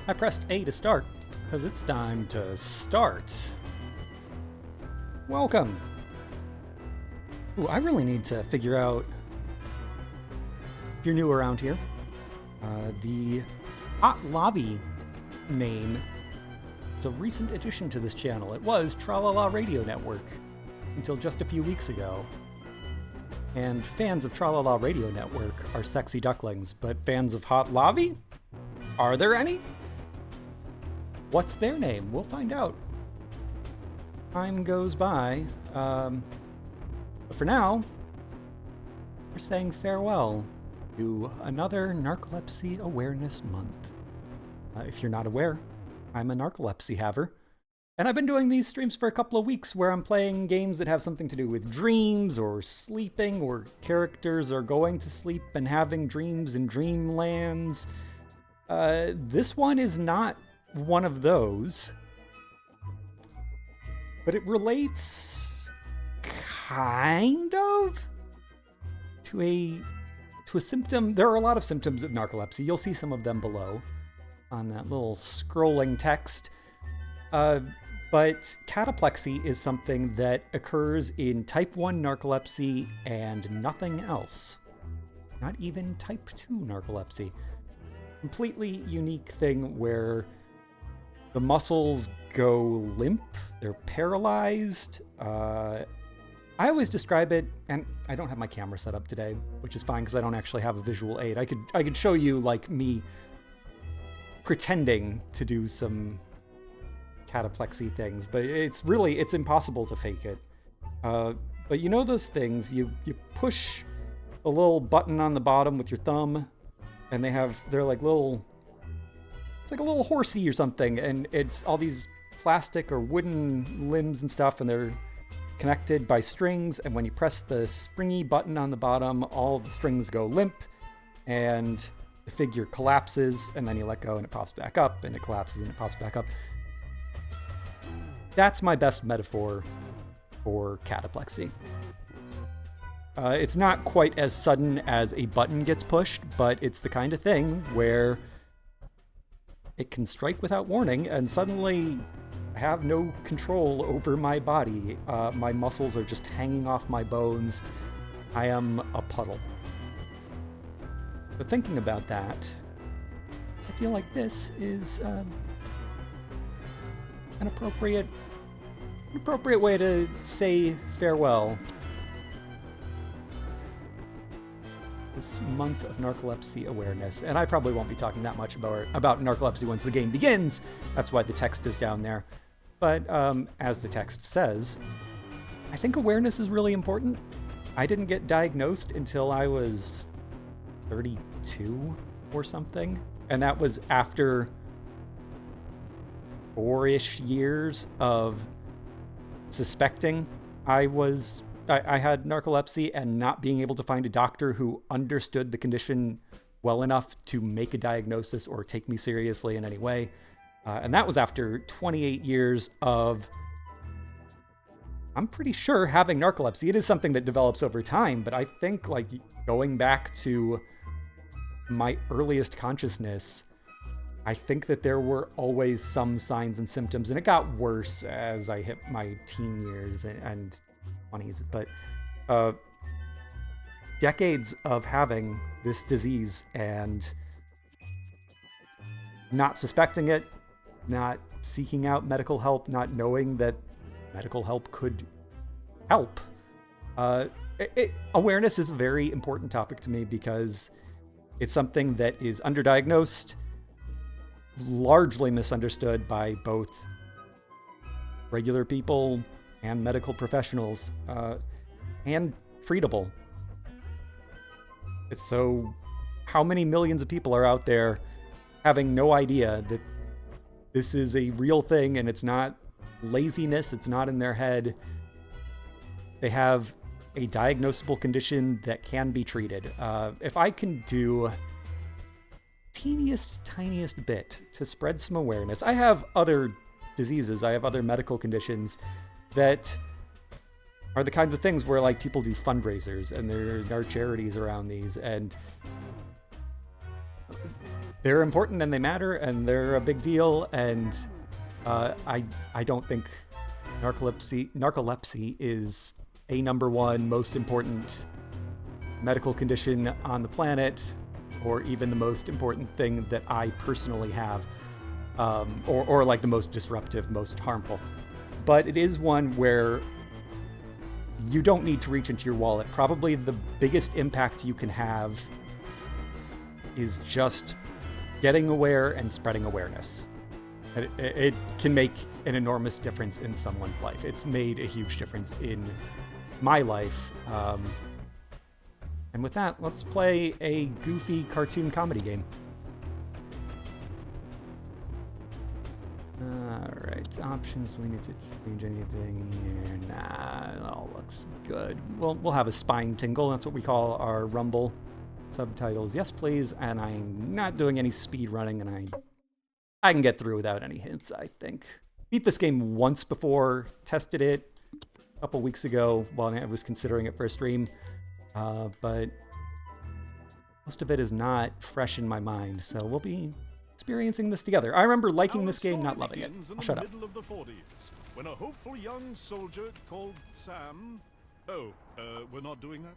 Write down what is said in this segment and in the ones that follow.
I pressed A to start, because it's time to start. Welcome. Ooh, I really need to figure out, if you're new around here, the Hot Lobby name. It's a recent addition to this channel. It was Tralala Radio Network until just a few weeks ago. And fans of Tralala Radio Network are sexy ducklings, but fans of Hot Lobby? Are there any? What's their name? We'll find out. Time goes by. But for now, we're saying farewell to another Narcolepsy Awareness Month. If you're not aware, I'm a narcolepsy haver. And I've been doing these streams for a couple of weeks where I'm playing games that have something to do with dreams or sleeping, or characters are going to sleep and having dreams in dreamlands. This one is not one of those, but it relates kind of to a symptom. There are a lot of symptoms of narcolepsy. You'll see some of them below on that little scrolling text. But cataplexy is something that occurs in type 1 narcolepsy and nothing else. Not even type 2 narcolepsy. Completely unique thing where the muscles go limp, they're paralyzed. I always describe it, and I don't have my camera set up today, which is fine because I don't actually have a visual aid. I could show you like me pretending to do some cataplexy things, but it's impossible to fake it. But you know those things, you push a little button on the bottom with your thumb, and they're like little, it's like a little horsey or something, and it's all these plastic or wooden limbs and stuff, and they're connected by strings, and when you press the springy button on the bottom, all the strings go limp, and the figure collapses, and then you let go and it pops back up, and it collapses and it pops back up. That's my best metaphor for cataplexy. It's not quite as sudden as a button gets pushed, but it's the kind of thing where it can strike without warning, and suddenly I have no control over my body. My muscles are just hanging off my bones. I am a puddle. But thinking about that, I feel like this is an appropriate way to say farewell. This month of narcolepsy awareness, and I probably won't be talking that much about narcolepsy once the game begins. That's why the text is down there. But as the text says, I think awareness is really important. I didn't get diagnosed until I was 32 or something, and that was after 4-ish years of suspecting I had narcolepsy and not being able to find a doctor who understood the condition well enough to make a diagnosis or take me seriously in any way. And that was after 28 years of, I'm pretty sure, having narcolepsy. It is something that develops over time, but I think like going back to my earliest consciousness, I think that there were always some signs and symptoms, and it got worse as I hit my teen years and 20s. But decades of having this disease and not suspecting it, not seeking out medical help, not knowing that medical help could help. Awareness is a very important topic to me because it's something that is underdiagnosed, largely misunderstood by both regular people and medical professionals, and treatable. It's so, how many millions of people are out there having no idea that this is a real thing, and it's not laziness, it's not in their head. They have a diagnosable condition that can be treated. If I can do tiniest bit to spread some awareness. I have other diseases, I have other medical conditions that are the kinds of things where like people do fundraisers and there are charities around these, and they're important and they matter and they're a big deal. And I don't think narcolepsy is a #1 most important medical condition on the planet, or even the most important thing that I personally have, or like the most disruptive, most harmful. But it is one where you don't need to reach into your wallet. Probably the biggest impact you can have is just getting aware and spreading awareness. It can make an enormous difference in someone's life. It's made a huge difference in my life. And with that, let's play a goofy cartoon comedy game. Alright, options. We need to change anything here. Nah, it all looks good. We'll have a spine tingle. That's what we call our Rumble. Subtitles, yes please. And I'm not doing any speed running, and I can get through without any hints, I think. Beat this game once before, tested it a couple weeks ago while I was considering it for a stream. But most of it is not fresh in my mind, so we'll be experiencing this together. I remember liking this game, not loving it. I'll shut up. In the middle of the 40s, when a hopeful young soldier called Sam... Oh, we're not doing that?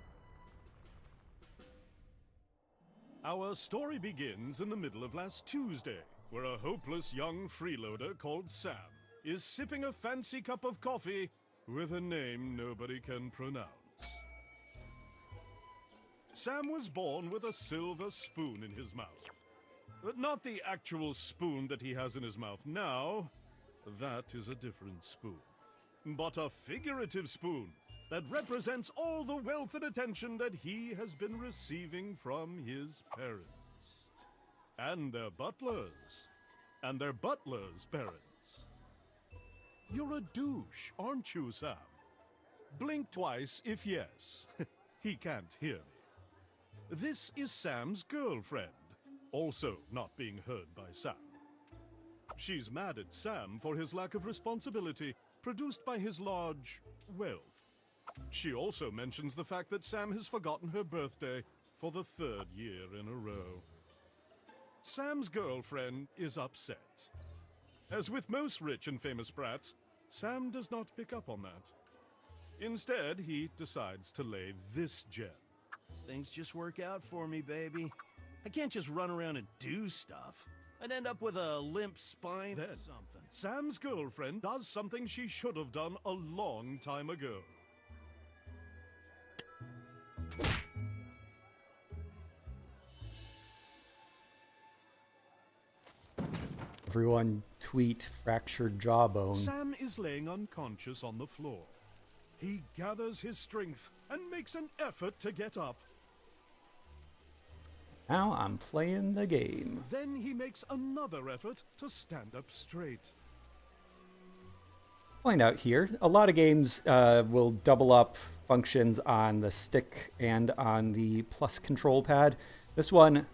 Our story begins in the middle of last Tuesday, where a hopeless young freeloader called Sam is sipping a fancy cup of coffee with a name nobody can pronounce. Sam was born with a silver spoon in his mouth. But not the actual spoon that he has in his mouth now. That is a different spoon. But a figurative spoon that represents all the wealth and attention that he has been receiving from his parents. And their butlers. And their butlers' parents. You're a douche, aren't you, Sam? Blink twice if yes. He can't hear me. This is Sam's girlfriend, also not being heard by Sam. She's mad at Sam for his lack of responsibility, produced by his large wealth. She also mentions the fact that Sam has forgotten her birthday for the 3rd year in a row. Sam's girlfriend is upset. As with most rich and famous brats, Sam does not pick up on that. Instead, he decides to lay this gem. Things just work out for me, baby. I can't just run around and do stuff. I'd end up with a limp spine or something. Sam's girlfriend does something she should have done a long time ago. Everyone tweet fractured jawbone. Sam is laying unconscious on the floor. He gathers his strength and makes an effort to get up. Now I'm playing the game. Then he makes another effort to stand up straight. Point out here, a lot of games will double up functions on the stick and on the plus control pad. This one,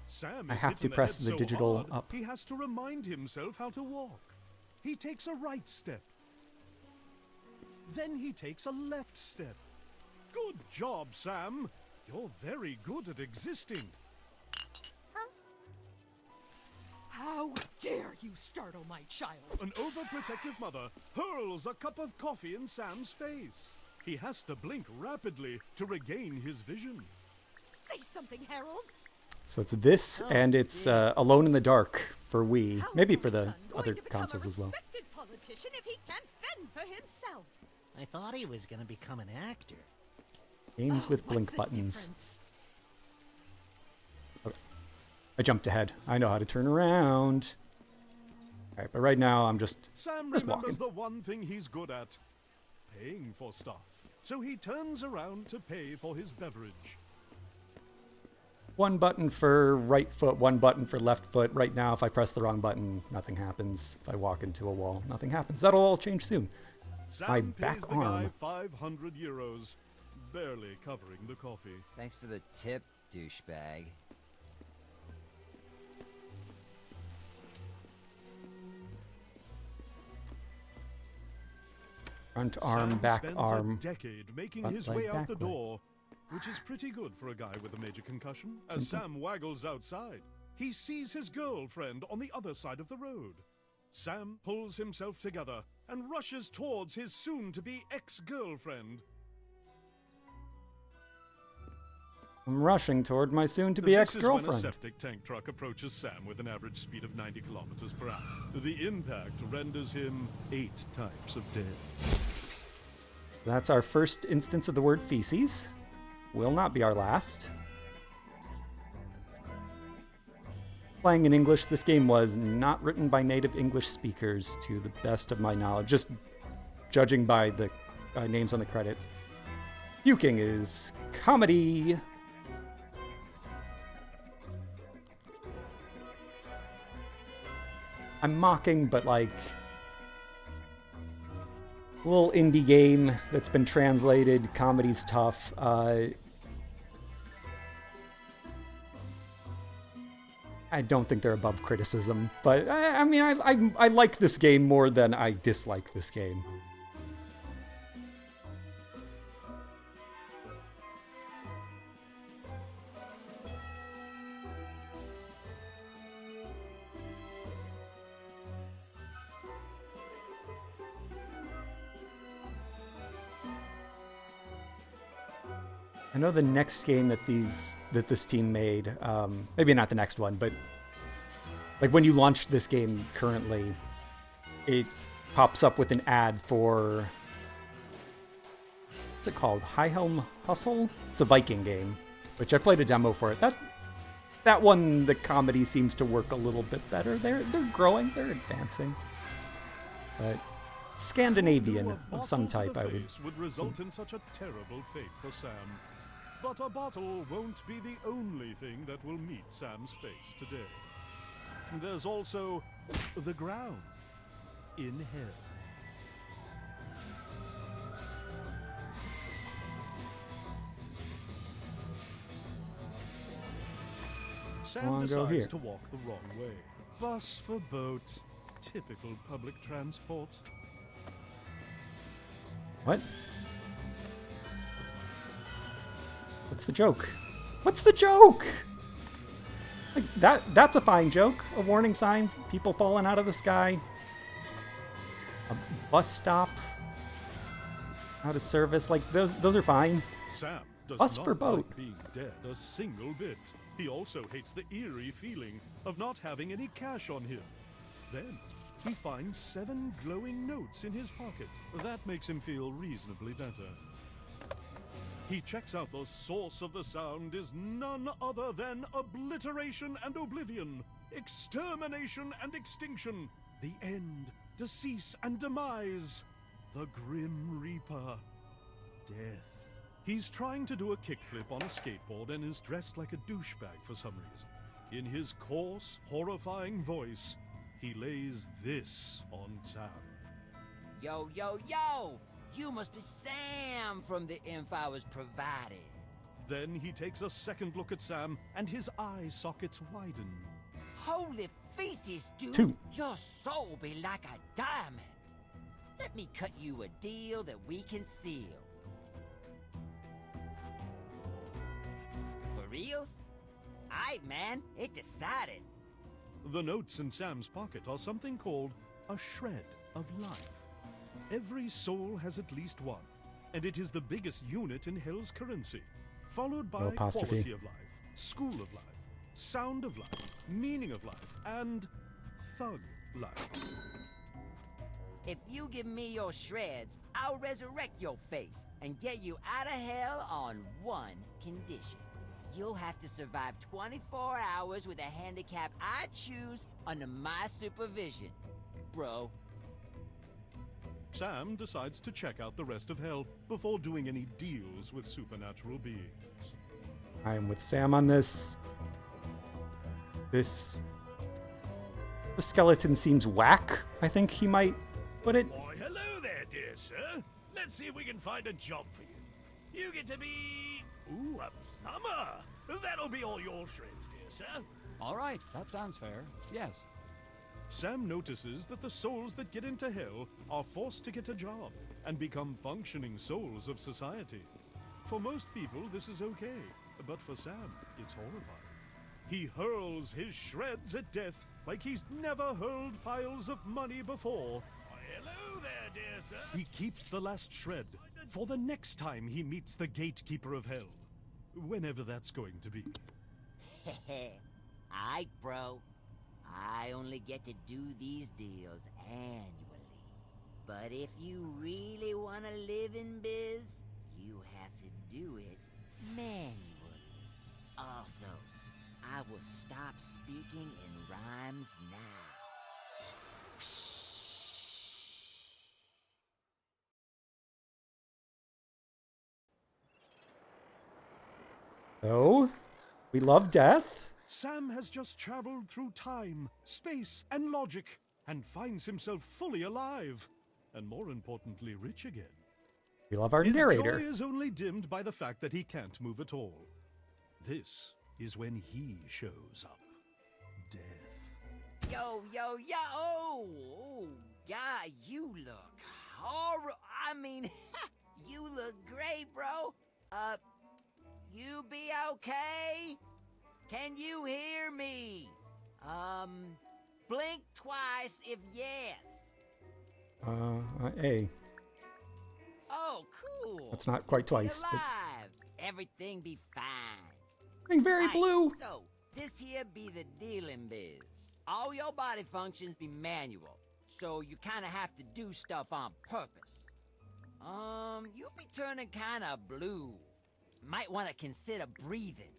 Sam I is have to hit in the press head the so digital hard, up. He has to remind himself how to walk. He takes a right step. Then he takes a left step. Good job, Sam. You're very good at existing. How dare you startle my child? An overprotective mother hurls a cup of coffee in Sam's face. He has to blink rapidly to regain his vision. Say something, Harold. So it's this, and it's Alone in the Dark for Wii. Maybe for the other consoles as well. Politician if he can't fend for himself. I thought he was gonna become an actor. Games with What's blink the buttons. difference? Okay. I jumped ahead. I know how to turn around. All right, but right now I'm just Sam walking. remembers the one thing he's good at. Paying for stuff. So he turns around to pay for his beverage. One button for right foot, one button for left foot. Right now, if I press the wrong button, nothing happens. If I walk into a wall, nothing happens. That'll all change soon. Sam My pays back the guy arm. 500 euros, barely covering the coffee. Thanks for the tip, douchebag. Front arm, Sam back spends arm. a decade making front his leg, way out back the leg. door, which is pretty good for a guy with a major concussion. As Simple. Sam waggles outside, he sees his girlfriend on the other side of the road. Sam pulls himself together and rushes towards his soon-to-be ex-girlfriend. I'm rushing toward my soon-to-be This is when a ex-girlfriend. septic tank truck approaches Sam with an average speed of 90 kilometers per hour. The impact renders him 8 types of dead. That's our first instance of the word feces. Will not be our last. Playing in English, this game was not written by native English speakers, to the best of my knowledge, just judging by the names on the credits. Puking is comedy. I'm mocking, but like a little indie game that's been translated. Comedy's tough. I don't think they're above criticism, but I mean, I like this game more than I dislike this game. I know the next game that this team made, maybe not the next one, but like when you launch this game currently, it pops up with an ad for, what's it called? High Helm Hustle? It's a Viking game, which I played a demo for it. That one, the comedy seems to work a little bit better. They're growing, they're advancing, but Scandinavian of some type, I would result in such a terrible fate for Sam. But a bottle won't be the only thing that will meet Sam's face today. There's also the ground in hell. Sam decides to walk the wrong way. Bus for boat, typical public transport. What? What's the joke? What's the joke? Like that's a fine joke. A warning sign, people falling out of the sky. A bus stop. Out of service, like those are fine. Sam does Bus not for boat. like being dead a single bit. He also hates the eerie feeling of not having any cash on him. Then he finds 7 glowing notes in his pocket. That makes him feel reasonably better. He checks out the source of the sound is none other than obliteration and oblivion, extermination and extinction, the end, decease and demise, the Grim Reaper, death. He's trying to do a kickflip on a skateboard and is dressed like a douchebag for some reason. In his coarse, horrifying voice, he lays this on Sam. Yo, yo, yo! You must be Sam from the info I was provided. Then he takes a second look at Sam and his eye sockets widen. Holy feces, dude! 2. Your soul be like a diamond. Let me cut you a deal that we can seal. For reals? Aight, man, it decided. The notes in Sam's pocket are something called a shred of life. Every soul has at least one, and it is the biggest unit in Hell's currency, followed by quality of life, school of life, sound of life, meaning of life, and thug life. If you give me your shreds, I'll resurrect your face and get you out of hell on one condition. You'll have to survive 24 hours with a handicap I choose under my supervision, bro. Sam decides to check out the rest of Hell before doing any deals with supernatural beings. I am with Sam on this. The skeleton seems whack, I think he might put it. Why, hello there, dear sir. Let's see if we can find a job for you. You get to be... ooh, a plumber. That'll be all your shreds, dear sir. All right, that sounds fair. Yes. Sam notices that the souls that get into Hell are forced to get a job and become functioning souls of society. For most people, this is okay, but for Sam, it's horrifying. He hurls his shreds at death like he's never hurled piles of money before. Hello there, dear sir. He keeps the last shred for the next time he meets the gatekeeper of hell. Whenever that's going to be. Aight, bro. I only get to do these deals annually. But if you really want to live in biz, you have to do it manually. Also, I will stop speaking in rhymes now. Oh, we love death. Sam has just traveled through time, space, and logic, and finds himself fully alive, and more importantly, rich again. We love our His narrator. joy is only dimmed by the fact that he can't move at all. This is when he shows up. Death. Yo, yo, yo! Oh, yeah, you look horrible. I mean, you look great, bro. You be okay? Can you hear me? Blink twice if yes. A. Oh, cool. That's not quite You'll be twice, but alive. Everything be fine. being very Right, blue. So, this here be the dealing biz. All your body functions be manual, so you kind of have to do stuff on purpose. You be turning kind of blue. Might want to consider breathing.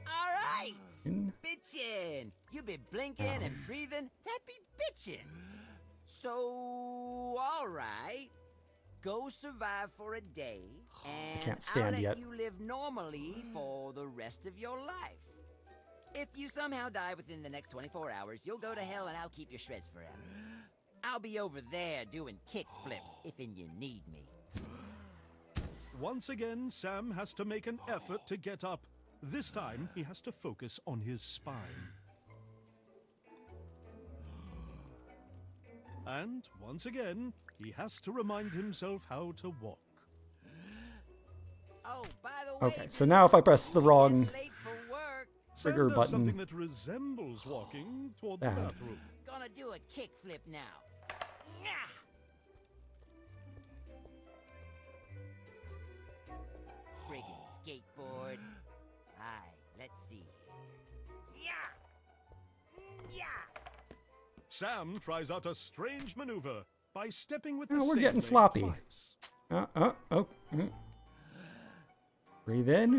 All right, bitchin'. You be blinking and breathing. That be bitchin'. So, all right. Go survive for a day, and can't stand I'll yet. let you live normally for the rest of your life. If you somehow die within the next 24 hours, you'll go to hell and I'll keep your shreds forever. I'll be over there doing kick flips if and you need me. Once again, Sam has to make an effort to get up. This time, he has to focus on his spine. And once again, he has to remind himself how to walk. Oh, by the way, Okay, so now if I press the wrong getting late for work. trigger Sam does button, something that resembles walking toward the Bad. bathroom. Gonna do a kick flip now. Nyah! Friggin' skateboard. Alright, let's see. Yeah! Yeah! Sam tries out a strange maneuver by stepping with Oh, the we're same getting leg floppy. twice. Breathe in.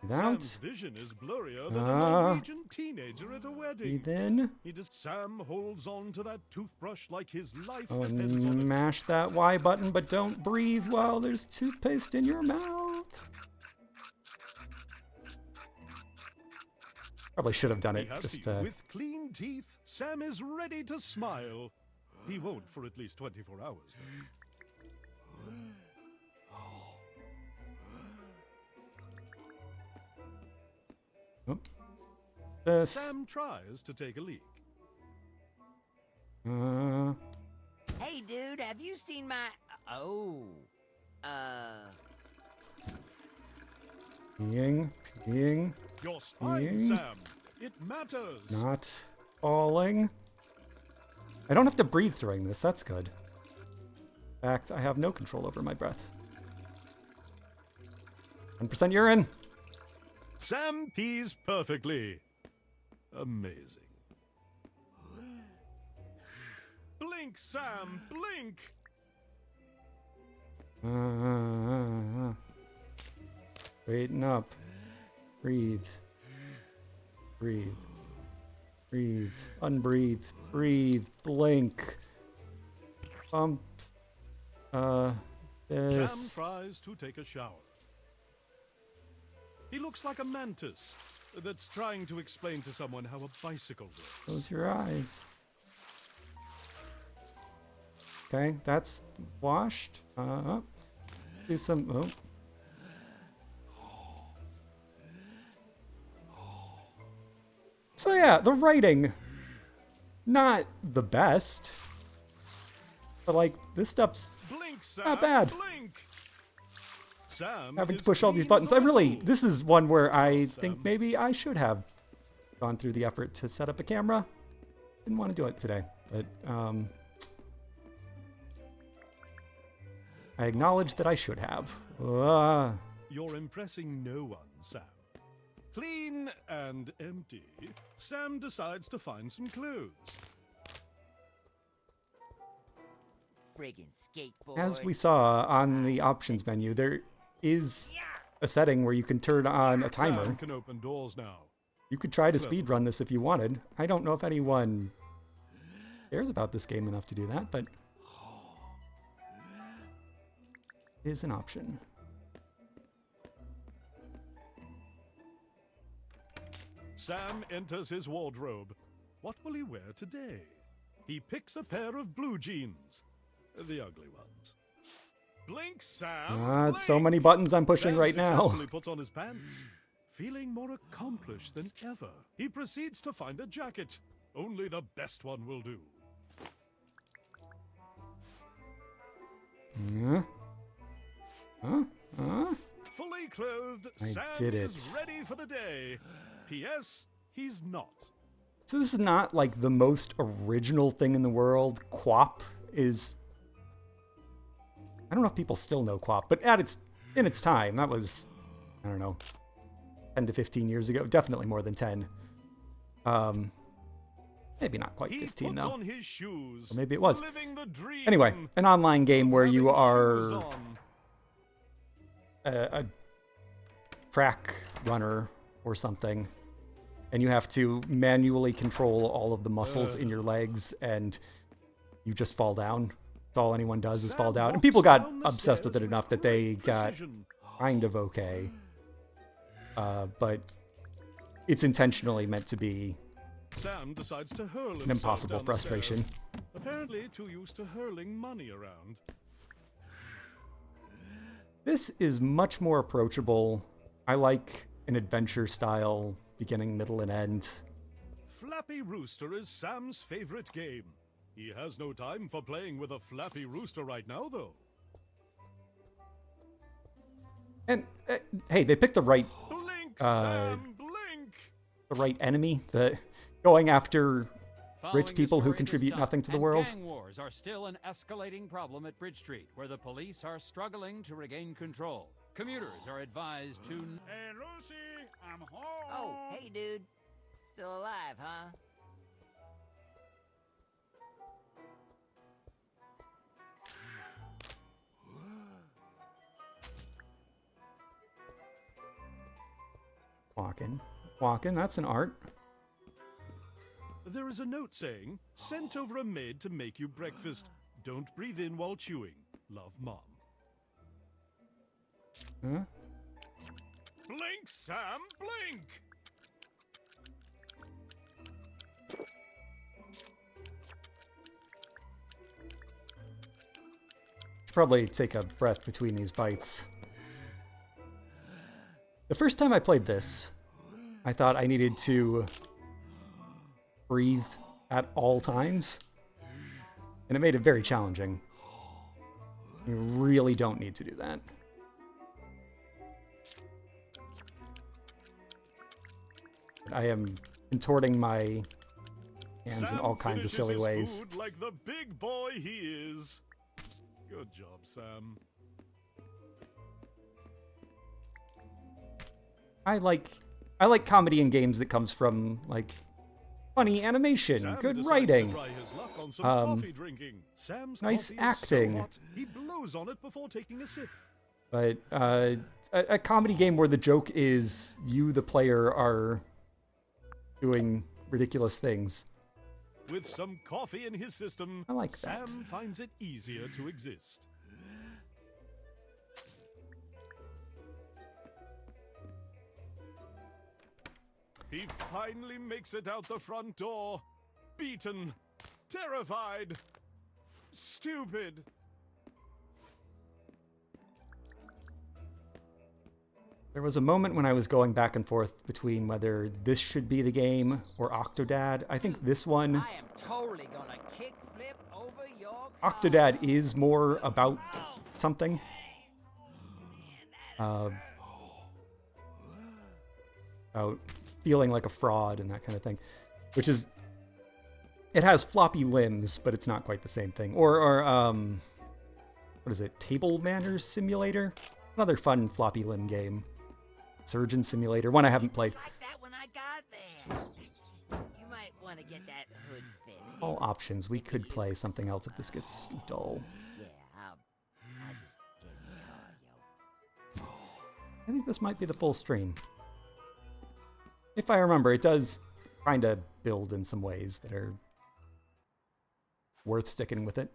Breathe out. Sam's vision is blurrier than a Ah. Norwegian teenager at a wedding. Breathe in. Sam holds on to that toothbrush like his life Oh, depends on and it. mash that Y button, but don't breathe while there's toothpaste in your mouth. Probably should have done He it. has Just to. With clean teeth, Sam is ready to smile. He won't for at least 24 hours. though. this. Sam tries to take a leak. Hey, dude, have you seen my... Peeing. Your spine, Peeing. Sam. It matters. Not falling. I don't have to breathe during this. That's good. In fact, I have no control over my breath. 100% urine. Sam pees perfectly. Amazing. Blink, Sam, blink! Straighten up. Breathe. Breathe. Breathe. Unbreathe. Breathe. Blink. Pump. Sam This. tries to take a shower. He looks like a mantis that's trying to explain to someone how a bicycle works. Close your eyes. Okay, that's washed. Do some. Oh. So yeah, the writing, not the best, but like this stuff's Blink, Sam, not bad. blink! Sam having to is push all these clean buttons. as I a really, whistle. this is one where I Sam. think maybe I should have gone through the effort to set up a camera. Didn't want to do it today, but I acknowledge that I should have. You're impressing no one, Sam. Clean and empty, Sam decides to find some clothes. Friggin' skateboard. As we saw on the options menu, there is a setting where you can turn on a timer. Sam can open doors now. You could try to speedrun this if you wanted. I don't know if anyone cares about this game enough to do that, but it is an option. Sam enters his wardrobe. What will he wear today? He picks a pair of blue jeans. The ugly ones. Blink, Sam! It's so blink! many buttons I'm pushing Sam right now. successfully puts on his pants. Feeling more accomplished than ever, he proceeds to find a jacket. Only the best one will do. Fully clothed, I Sam did is it. ready for the day. P.S. He's not. So this is not like the most original thing in the world. Quap is... I don't know if people still know Quap, but in its time, that was, I don't know, 10 to 15 years ago. Definitely more than 10. Maybe not quite He 15 puts though. on his shoes. Or maybe it was. Living the dream. Anyway, an online game where you Having shoes are on. a track runner or something, and you have to manually control all of the muscles in your legs, and you just fall down. That's all anyone does is fall Sam down. And walks people got down the obsessed with stairs it enough that they great got precision. kind of okay. But it's intentionally meant to be Sam decides to hurl an himself impossible down the frustration. stairs. Apparently too used to hurling money around. This is much more approachable. I like an adventure style beginning, middle, and end. Flappy Rooster is Sam's favorite game. He has no time for playing with a Flappy Rooster right now, though. And hey, they picked the right Blink, Sam, blink! the right enemy. The going after Following rich the people who story, contribute stunt nothing to the and world. Gang wars are still an escalating problem at Bridge Street, where the police are struggling to regain control. Commuters are advised to... Hey, Lucy, I'm home. Oh, hey, dude. Still alive, huh? Walking, that's an art. There is a note saying, sent over a maid to make you breakfast. Don't breathe in while chewing. Love, Mom. Huh? Blink, Sam, blink! Should probably take a breath between these bites. The first time I played this, I thought I needed to breathe at all times, and it made it very challenging. You really don't need to do that. I am contorting my hands in Sam all kinds of finishes silly his ways. food like the big boy he is. Good job, Sam. I like comedy in games that comes from like funny animation, Sam good decides writing. To try his luck on some coffee drinking. Sam's nice coffee is acting. so hot, he blows on it before taking a sip. But a comedy game where the joke is you, the player, are doing ridiculous things. With some coffee in his system, I like Sam that. finds it easier to exist. He finally makes it out the front door. Beaten. Terrified. Stupid. There was a moment when I was going back and forth between whether this should be the game or Octodad. I think this one, I am totally gonna kickflip over your car. Octodad, is more about something. Man, that About feeling like a fraud and that kind of thing, which is, it has floppy limbs, but it's not quite the same thing. Or what is it? Table Manners Simulator? Another fun floppy limb game. Surgeon Simulator, one I haven't played. Like that when I got there. You might want to get that hood fixed. All options. We could play something else if this gets dull. Yeah, I'll just get in the car, yo. I think this might be the full stream. If I remember, it does kind of build in some ways that are worth sticking with it.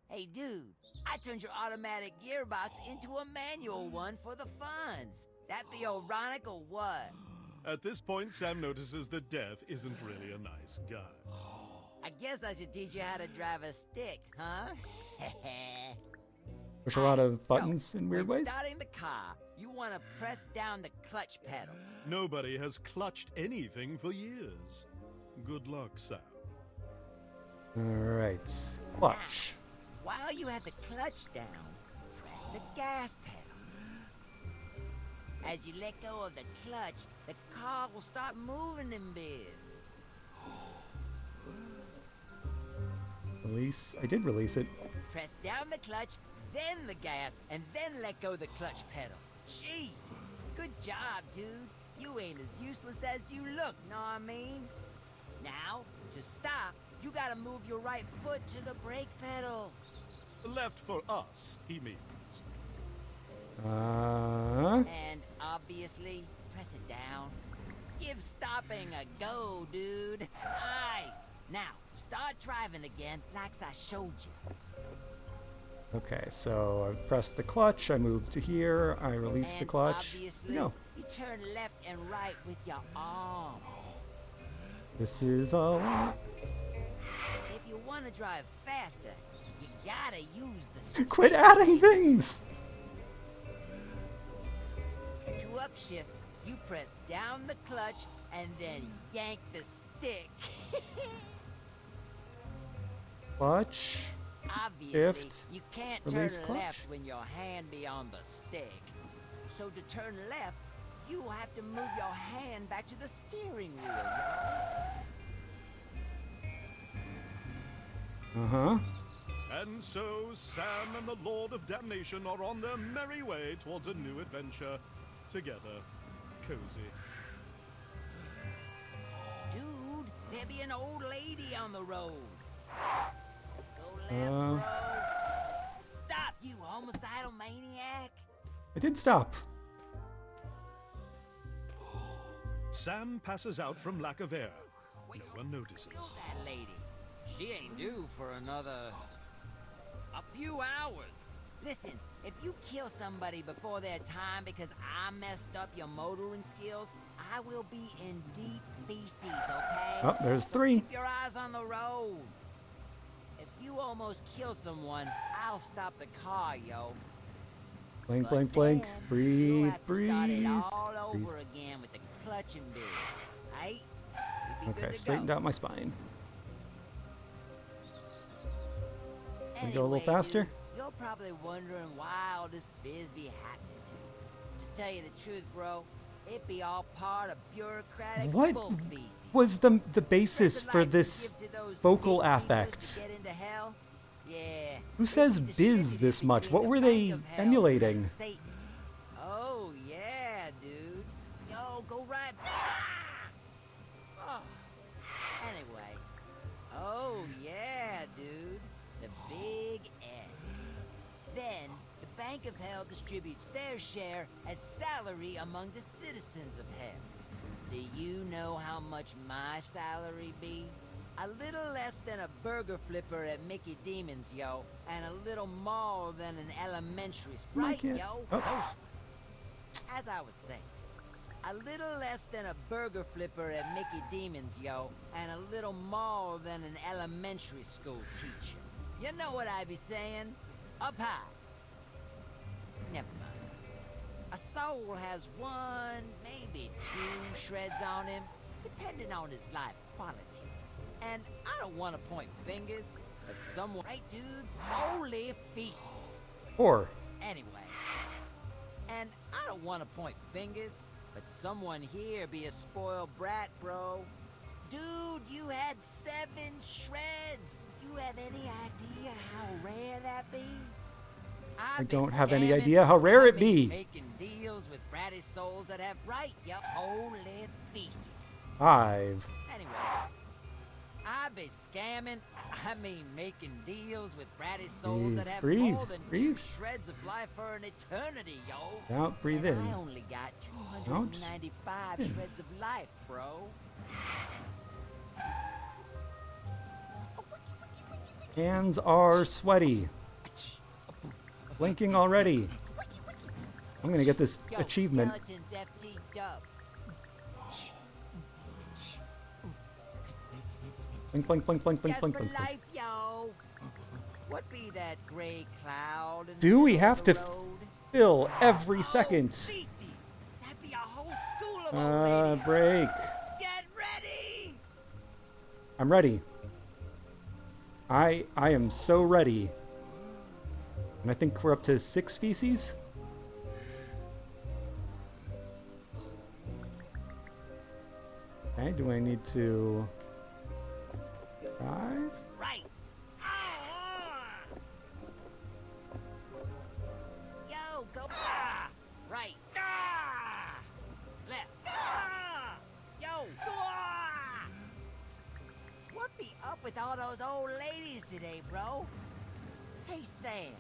Hey, dude, I turned your automatic gearbox into a manual one for the funds. That be ironic or what? At this point, Sam notices that Death isn't really a nice guy. I guess I should teach you how to drive a stick, huh? Push a lot of buttons in weird when ways. starting the car, you want to press down the clutch pedal. Nobody has clutched anything for years. Good luck, Sam. Alright. Clutch. While you have the clutch down, press the gas pedal. As you let go of the clutch, the car will start moving in biz. Release. I did release it. Press down the clutch, then the gas, and then let go the clutch pedal. Jeez, good job, dude. You ain't as useless as you look, know what I mean? Now, to stop, you gotta move your right foot to the brake pedal. Left for us, he means. And obviously, press it down. Give stopping a go, dude. Nice. Now, start driving again like I showed you. Okay, so I've pressed the clutch, I moved to here, I released the And clutch. obviously, No. you turn left and right with your arms. This is a lot. If you want to drive faster, you gotta use the stick. Quit adding things! To upshift, you press down the clutch and then yank the stick. Clutch. Obviously, Shift, you can't release turn clutch. left when your hand be on the stick. So to turn left, you have to move your hand back to the steering wheel, yo. Uh-huh. And so, Sam and the Lord of Damnation are on their merry way towards a new adventure. Together. Cozy. Dude, there be an old lady on the road. Go left, bro. Stop, you homicidal maniac. I did stop. Sam passes out from lack of air. No one notices. Kill that lady. She ain't due for another... a few hours. Listen, if you kill somebody before their time because I messed up your motoring skills, I will be in deep feces, okay? Oh, there's So 3. keep your eyes on the road. If you almost kill someone, I'll stop the car, yo. Blink, But blink, blink. then you'll Breathe, have to start it breathe. all Breathe. over again with the clutch and bit. Right? You'll be Okay, good to straightened go. out my spine. Can we go a Anyway, little faster? dude, you're probably wondering why all this biz be happening to you. To tell you the truth, bro, it be all part of bureaucratic What bull feces. was the Spend basis the for life you this give to those vocal big dealers to affect? get into hell? Yeah. Who they says be biz distributed this much? between What the were bank they of hell emulating? and Satan. Oh, yeah, dude. Yo, go right back. Oh. Anyway. Oh, yeah, dude. The big S. Then, the Bank of Hell distributes their share as salary among the citizens of Hell. Do you know how much my salary be? A little less than a burger flipper at Mickey Demon's, yo. And a little more than an elementary school. I Right, can't- yo? oh. As I was saying, a little less than a burger flipper at Mickey Demon's, yo, and a little more than an elementary school teacher. You know what I be saying? Up high. Never mind. A soul has 1, maybe 2 shreds on him, depending on his life quality. And I don't want to point fingers, but someone... Right, dude? Holy feces. Or Anyway. And I don't want to point fingers, but someone here be a spoiled brat, bro. Dude, you had 7 shreds. You have any idea how rare that be? I don't have any idea how rare it be. Making deals with bratty souls that have holy feces. 5. Anyway, I be scamming. I mean making deals with bratty souls that have Breathe, more than 2 breathe. shreds of life for an eternity, yo. Out, breathe And in. I only got 295 shreds of life, bro. Hands are sweaty. Blinking already. I'm gonna get this Yo, achievement. Skeletons FT dub. Blink, blink, blink, blink, blink, Just blink, for blink, blink. life, yo. What be that gray cloud in Do the we middle have of the to road? fill every Oh, second? feces. That'd be a whole school of old ladies. Break. Get ready! I'm ready. I am so ready. And I think we're up to 6 feces. Okay, do I need to 5? Right. Yo, go. Right. Left. Yo. What be up with all those old ladies today, bro? Hey, Sam.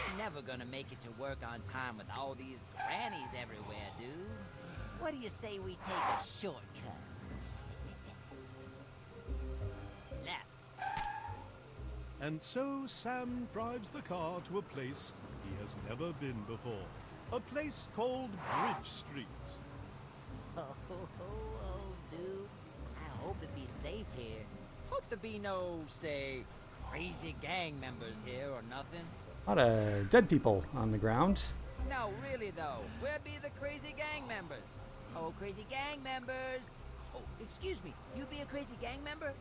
You're never gonna make it to work on time with all these grannies everywhere, dude. What do you say we take a shortcut? Left. And so Sam drives the car to a place he has never been before. A place called Bridge Street. Oh, dude. I hope it be safe here. Hope there be no, say, crazy gang members here or nothing. A lot of dead people on the ground. No, really though. Where be the crazy gang members? Oh, crazy gang members. Oh, excuse me. You be a crazy gang member?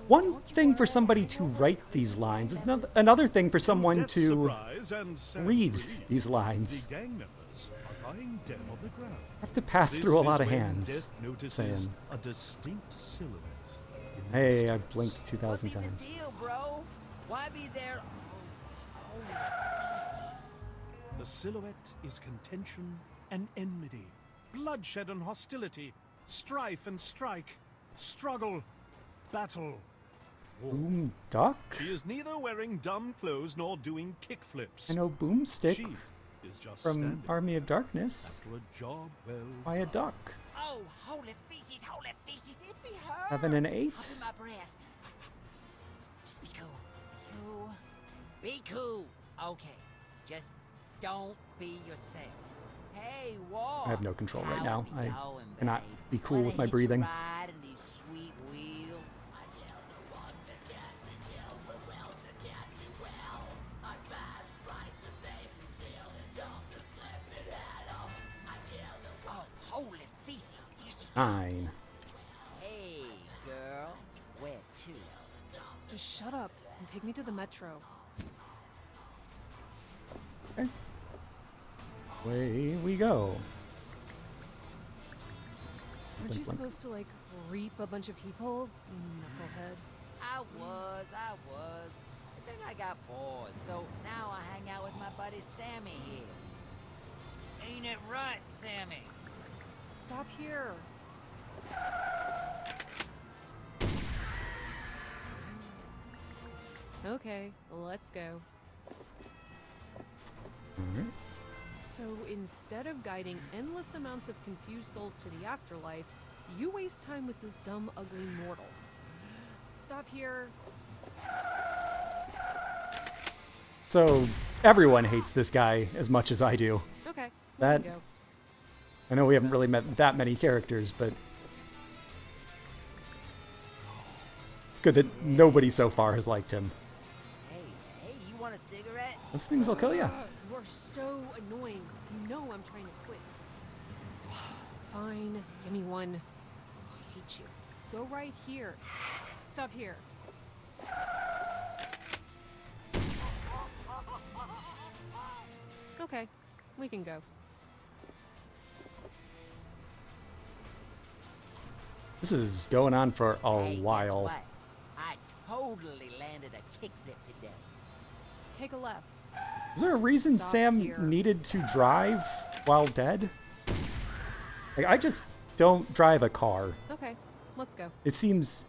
One Don't you thing wanna for somebody to hang over write crazy these gang lines is members? another thing for someone Death to surprise and Sam read relief, these lines. The gang members are lying dead on the ground. have to pass This through a is lot of when hands. Death notices Saying, a distinct silhouette. in the hey, I distance. blinked 2,000 What be times. the deal, bro? Why be there? Oh, The silhouette is contention and enmity, bloodshed and hostility, strife and strike, struggle, battle, war. Boom duck? She is neither wearing dumb clothes nor doing kickflips. I know Boomstick She is just from standing Army of Darkness after a job well by a duck. oh, holy feces, it be her. 7 and 8. Hold my breath. Just be cool. Be cool. Okay. Just don't be yourself. Hey, Wall. I have no control right How now. it be I going, cannot babe? be cool Wanna with my hitch a breathing. ride in these sweet wheels? Oh, holy feces. Here she 9. Hey, girl. Where to? Just shut up and take me to the metro. Okay. Away we go. Aren't you Blink, blink. supposed to, like, reap a bunch of people? You knucklehead. I was. But then I got bored, so now I hang out with my buddy Sammy here. Ain't it right, Sammy? Stop here. Okay, let's go. Alright. So instead of guiding endless amounts of confused souls to the afterlife, you waste time with this dumb, ugly mortal. Stop here. So everyone hates this guy as much as I do. Okay, we That- can go. I know we haven't really met that many characters, but it's good that nobody so far has liked him. Hey, you want a cigarette? Those things will kill you. You are so annoying. You know I'm trying to quit. Fine, give me one. I hate you. Go right here. Stop here. Okay, we can go. This is going on for a Hey, guess while. what? I totally landed a kickflip today. Take a left. Is there a reason Stop Sam here. needed to drive while dead? Like, I just don't drive a car. Okay, let's go. It seems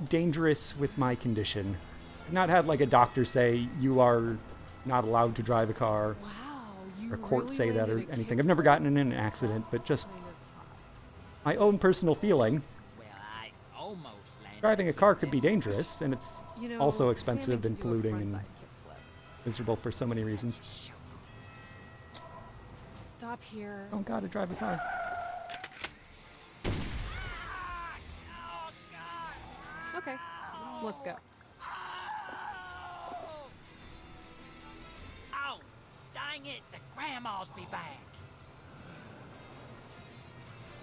dangerous with my condition. I've not had like a doctor say you are not allowed to drive a car, Wow, you or court really say that or landed a anything. I've never gotten in an accident, but just my own personal feeling. Well, I almost landed. Driving a car could be dangerous, and it's You know, also Sammy expensive can and do a polluting and frontside kickflip. miserable for so many reasons. Stop here. Don't gotta drive a car. Okay, let's go. Oh, dang it! The grandmas be back.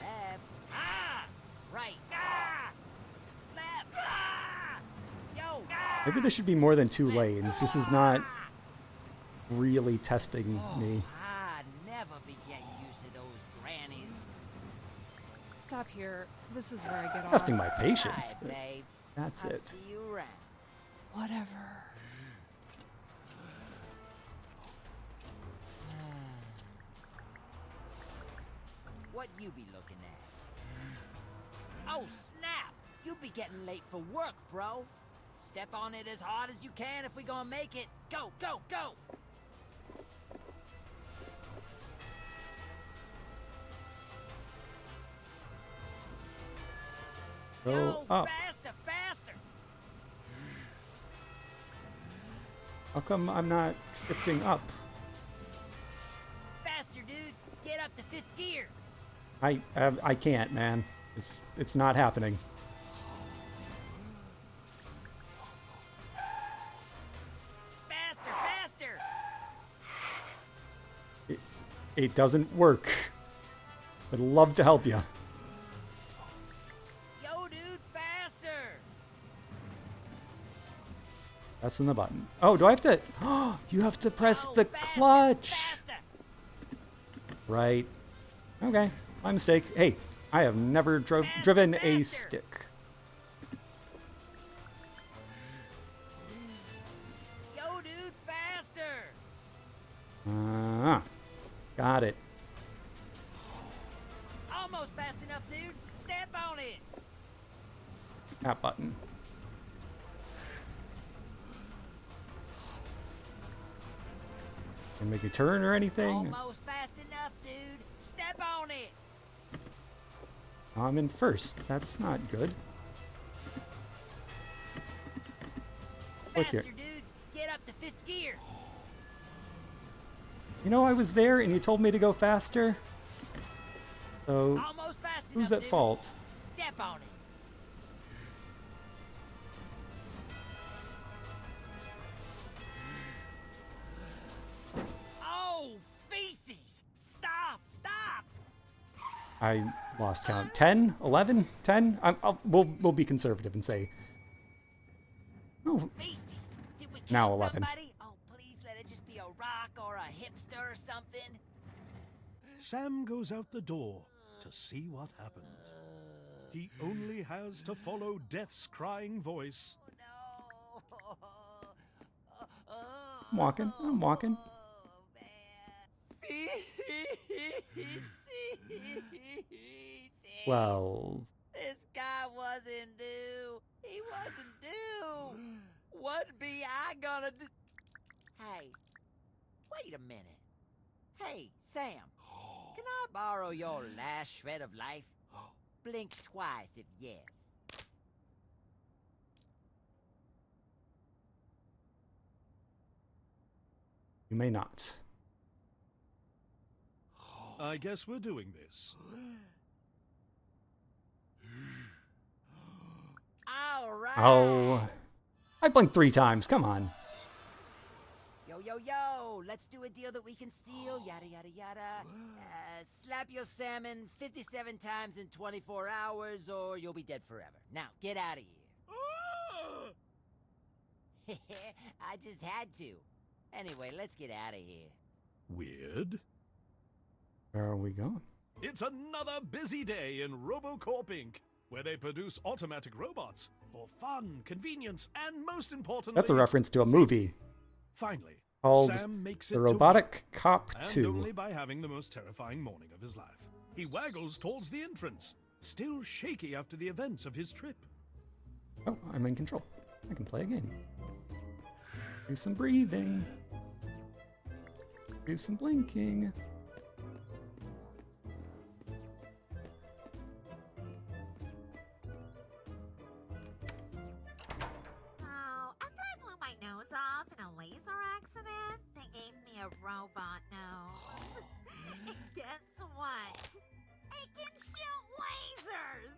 Left. Ah! Right. Ah! Left. Ah! Yo! Ah! Maybe there should be more than 2 lanes. This is not really testing me. I never be getting used to those grannies. Stop here. This is where I get off. Testing my patience, Bye, but babe. that's I'll it. see you around. Whatever. What you be looking at? Oh, snap! You be getting late for work, bro. Step on it as hard as you can if we gonna make it. Go, go, go! Go Yo, up. faster, faster! How come I'm not shifting up? Faster, dude! Get up to 5th gear! I can't, man. It's not happening. Faster, faster! It doesn't work. I'd love to help you. Yo, dude, faster! Pressing the button. Oh, do I have to? Oh, you have to press Oh, the faster, clutch. Faster! Right. Okay. My mistake. Hey, I have never driven a faster. stick. Yo, dude, faster! Got it. Almost fast enough, dude. Step on it. That button. Can make a turn or anything? Almost fast enough, dude. Step on it. I'm in first. That's not good. Look Faster, here. dude. Get up to 5th gear. You know, I was there and you told me to go faster. So, Almost fast who's enough, at dude. fault? Step on it. Oh, feces! Stop! Stop! I lost count. 10? 11? 10? We'll be conservative and say... Oh, Feces! Did we kill Now 11. somebody? Oh, please let it just be a rock or a hipster or something. Sam goes out the door to see what happens. He only has to follow Death's crying voice. No. I'm walking. I'm walking. Well, This guy wasn't due. He wasn't due. What be I gonna do? Hey, wait a minute. Hey, Sam. Can I borrow your last shred of life? Blink twice if yes. you may not. I guess we're doing this. All right. Oh, I blinked 3 times. Come on. Yo, yo, yo. Let's do a deal that we can seal. Yada, yada, yada. Slap your salmon 57 times in 24 hours or you'll be dead forever. Now, get out of here. I just had to. Anyway, let's get out of here. Weird. Where are we going? It's another busy day in RoboCorp Inc., where they produce automatic robots for fun, convenience, and most importantly... That's a reference to a movie Finally, called Sam makes it The to Robotic Cop and 2. only by having the most terrifying morning of his life. He waggles towards the entrance, still shaky after the events of his trip. Oh, I'm in control. I can play a game. Do some breathing. Do some blinking. So, after I blew my nose off in a laser accident, they gave me a robot nose. And guess what? It can shoot lasers!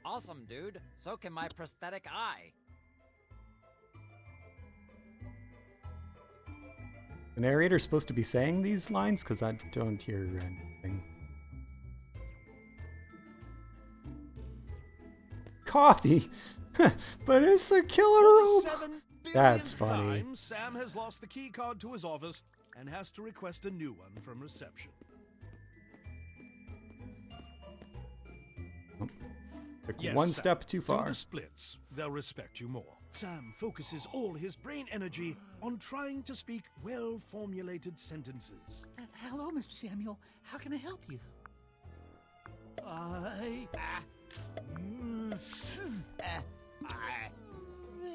Awesome, dude. So can my prosthetic eye. The narrator's supposed to be saying these lines because I don't hear anything. Coffee? But it's a killer For the robot. 7 billionth That's funny. time, Sam has lost the key card to his office and has to request a new one from reception. Took Yes, one Sam, step too through far. the splits, they'll respect you more. Sam focuses all his brain energy on trying to speak well-formulated sentences. Hello, Mr. Samuel. How can I help you?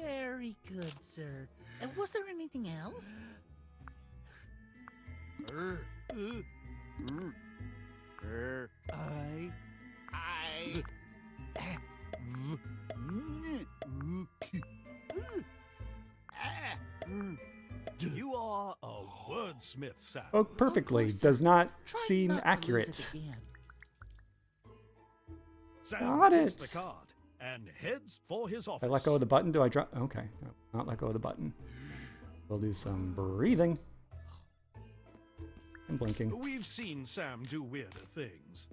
Very good, sir. Was there anything else? You are a wordsmith, Sam. Spoke perfectly. Does not Try seem not to lose accurate. it again. Sam Got takes it. the card and heads for his office. I let go of the button. Do I drop? Okay. No, not let go of the button. We'll do some breathing. And blinking. We've seen Sam do weirder things.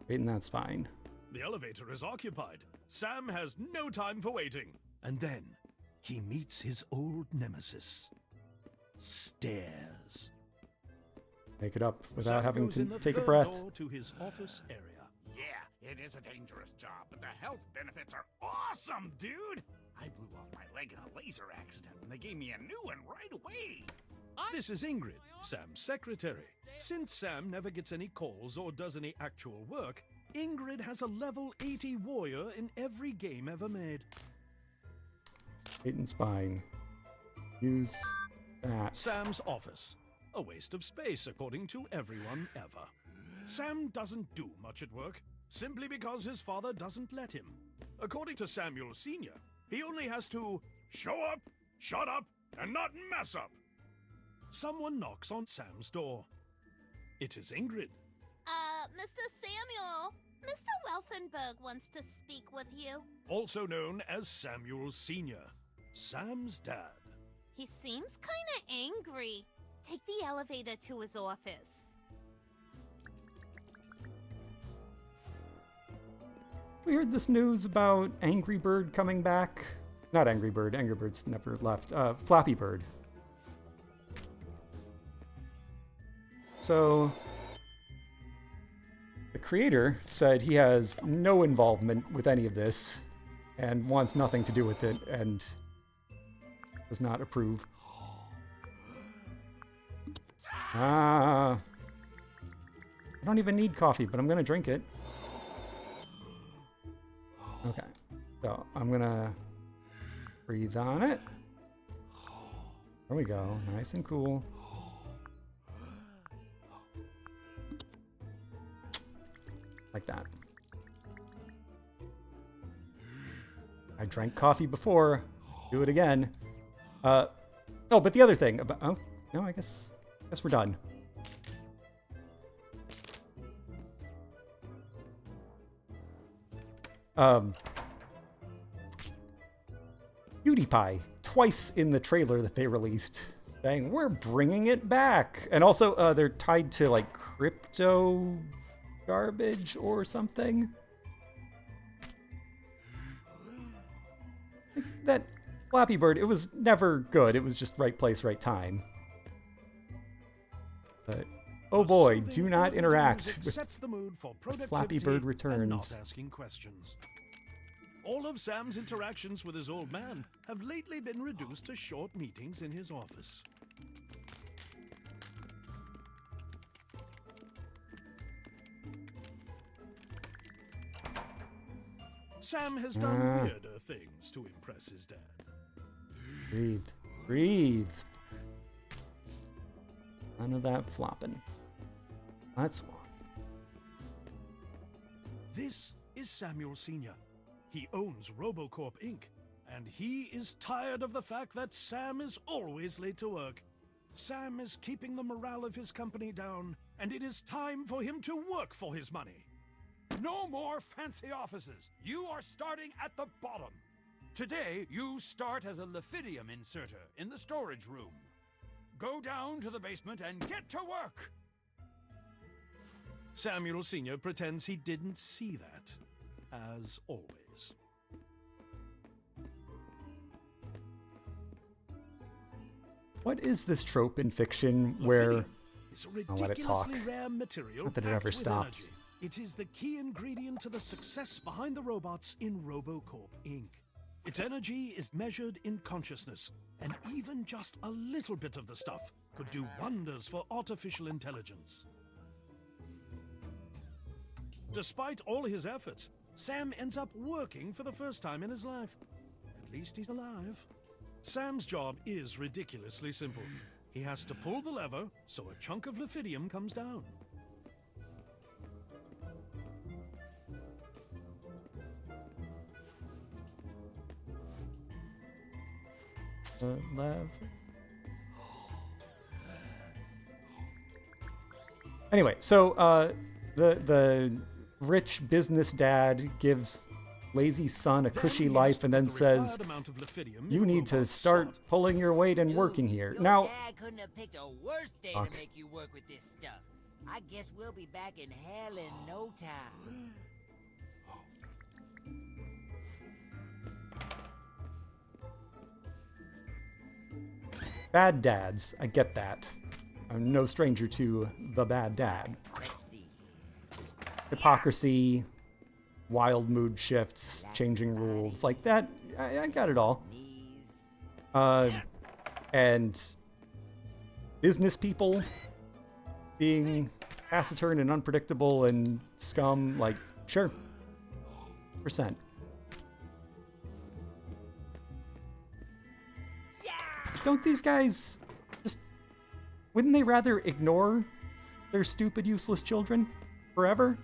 Wait, and that's fine. The elevator is occupied. Sam has no time for waiting. And then he meets his old nemesis. Stairs. Make it up without Sam having goes to in the take a third breath. door to his office area. Yeah, it is a dangerous job, but the health benefits are awesome, dude! I blew off my leg in a laser accident, and they gave me a new one right away. This is Ingrid, Sam's secretary. Since Sam never gets any calls or does any actual work, Ingrid has a level 80 warrior in every game ever made. Eight and spine. Use that. Sam's office. A waste of space, according to everyone ever. Sam doesn't do much at work, simply because his father doesn't let him. According to Samuel Sr., he only has to show up, shut up, and not mess up. Someone knocks on Sam's door. It is Ingrid. Mr. Samuel, Mr. Welfenberg wants to speak with you. Also known as Samuel Sr., Sam's dad. He seems kinda angry. Take the elevator to his office. We heard this news about Angry Bird coming back. Not Angry Bird. Angry Bird's never left. Flappy Bird. So, the creator said he has no involvement with any of this and wants nothing to do with it and does not approve. I don't even need coffee, but I'm going to drink it. Okay, so I'm going to breathe on it. There we go, nice and cool. Like that. I drank coffee before. Do it again. Oh, but the other thing about... Oh, no, I guess we're done. PewDiePie, twice in the trailer that they released, saying, we're bringing it back. And also, they're tied to, like, crypto garbage or something. That Flappy Bird, it was never good. It was just right place, right time. But, oh boy, do not interact with sets the mood for Flappy Bird productivity Returns. and not asking questions. All of Sam's interactions with his old man have lately been reduced to short meetings in his office. Sam has done weirder things to impress his dad. Breathe. Breathe. None of that flopping. That's one. This is Samuel Sr. He owns RoboCorp Inc., and he is tired of the fact that Sam is always late to work. Sam is keeping the morale of his company down, and it is time for him to work for his money. No more fancy offices. You are starting at the bottom. Today, you start as a lithium inserter in the storage room. Go down to the basement and get to work. Samuel Sr. pretends he didn't see that, as always. What is this trope in fiction where... It's a I'll let it talk. ridiculously rare material Not that it packed ever with stops. energy. It is the key ingredient to the success behind the robots in RoboCorp Inc. Its energy is measured in consciousness, and even just a little bit of the stuff could do wonders for artificial intelligence. Despite all his efforts, Sam ends up working for the first time in his life. At least he's alive. Sam's job is ridiculously simple. He has to pull the lever so a chunk of lithium comes down. Anyway, so the rich business dad gives lazy son a cushy life and then says, you need to start pulling your weight and working here. Your Now, dad couldn't have picked a worse day to make you work with this stuff. I guess we'll be back in hell in no time. bad dads, I get that. I'm no stranger to the bad dad. Let's see. Hypocrisy, wild mood shifts, changing rules, like that, I got it all. And business people being taciturn and unpredictable and scum, like, sure, %. Don't these guys just... Wouldn't they rather ignore their stupid, useless children forever?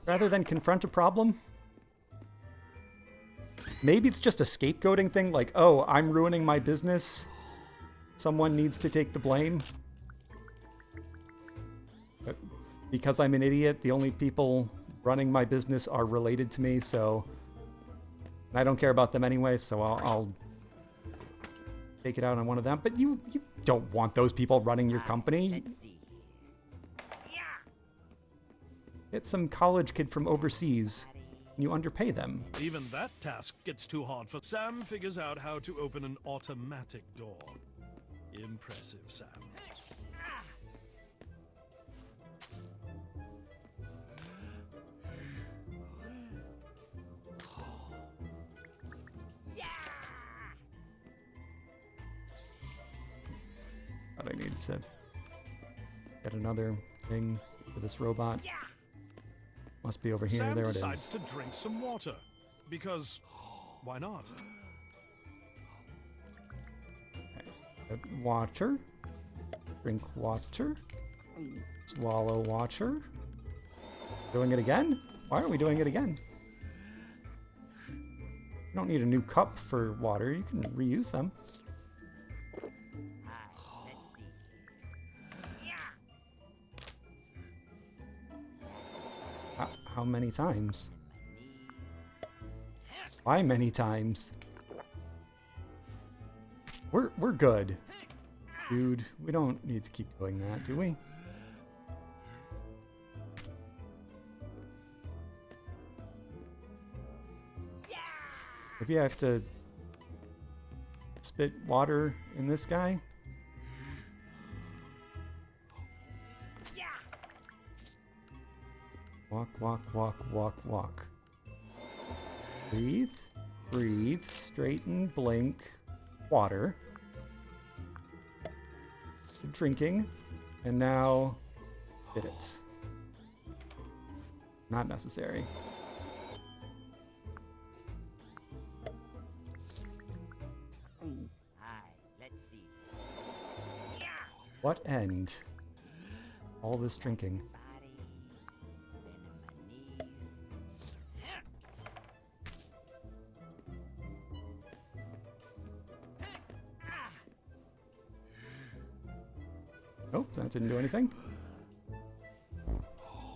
Rather than confront a problem? Maybe it's just a scapegoating thing, like, oh, I'm ruining my business. Someone needs to take the blame. But because I'm an idiot, the only people running my business are related to me, so... I don't care about them anyway, so I'll take it out on one of them. But you don't want those people running your company. Let's see. Get some college kid from overseas, and you underpay them. Even that task gets too hard for Sam. Figures out how to open an automatic door. Impressive, Sam. But I need to get another thing for this robot. Must be over here. Sam There it decides is. to drink some water. Because, why not? Water. Drink water. Swallow water. Doing it again? Why aren't we doing it again? You don't need a new cup for water. You can reuse them. How many times? Why many times? We're good. Dude, we don't need to keep doing that, do we? Maybe I have to spit water in this guy? Walk, walk, walk, walk, walk. Breathe, breathe, straighten, blink, water. Drinking, and now did it. Not necessary. Let's see. What end? All this drinking. Body, bending my knees. Nope, that didn't do anything.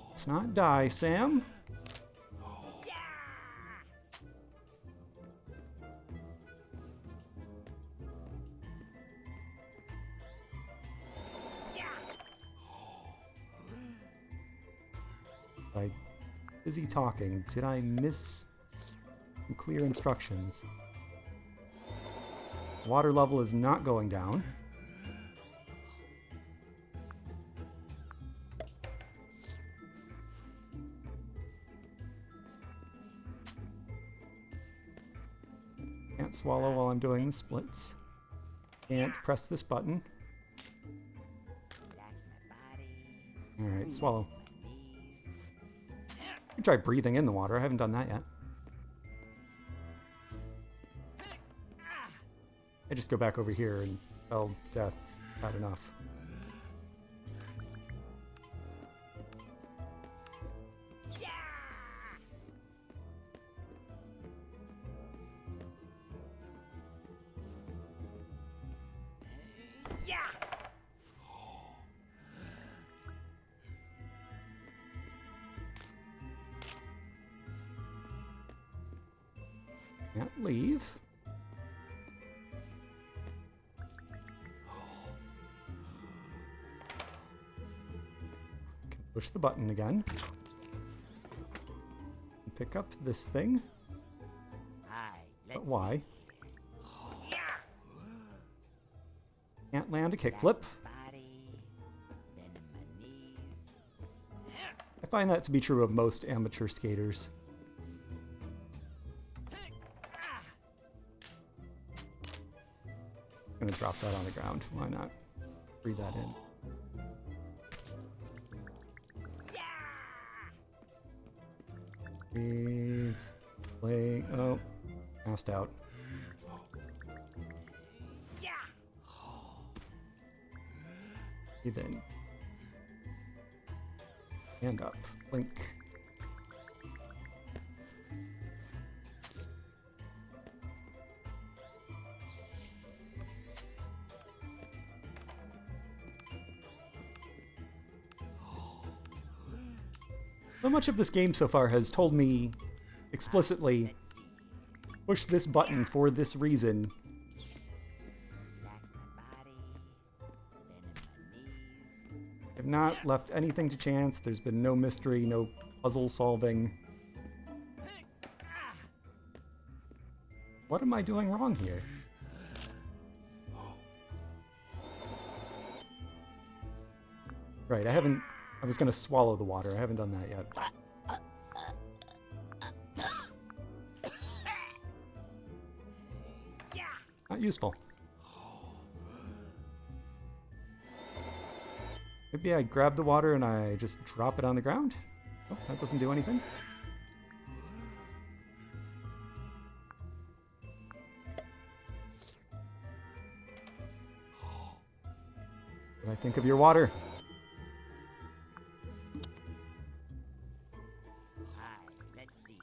Let's not die, Sam. By busy talking, did I miss some clear instructions? Water level is not going down. Can't swallow while I'm doing the splits. Can't press this button. Relax my body. Alright, swallow. My knees. I can try breathing in the water. I haven't done that yet. I just go back over here and spell death. Had enough. Can't leave. Can push the button again. Pick up this thing. But why? Can't land a kickflip. I find that to be true of most amateur skaters. I'm gonna drop that on the ground. Why not? Breathe that in. Breathe. Play. Oh, passed out. Breathe in. Hand up. Blink. So much of this game so far has told me explicitly, push this button for this reason. I've not left anything to chance. There's been no mystery, no puzzle solving. What am I doing wrong here? Right, I was gonna swallow the water. I haven't done that yet. Not useful. Maybe I grab the water and I just drop it on the ground? Oh, that doesn't do anything. What do I think of your water? Let's see.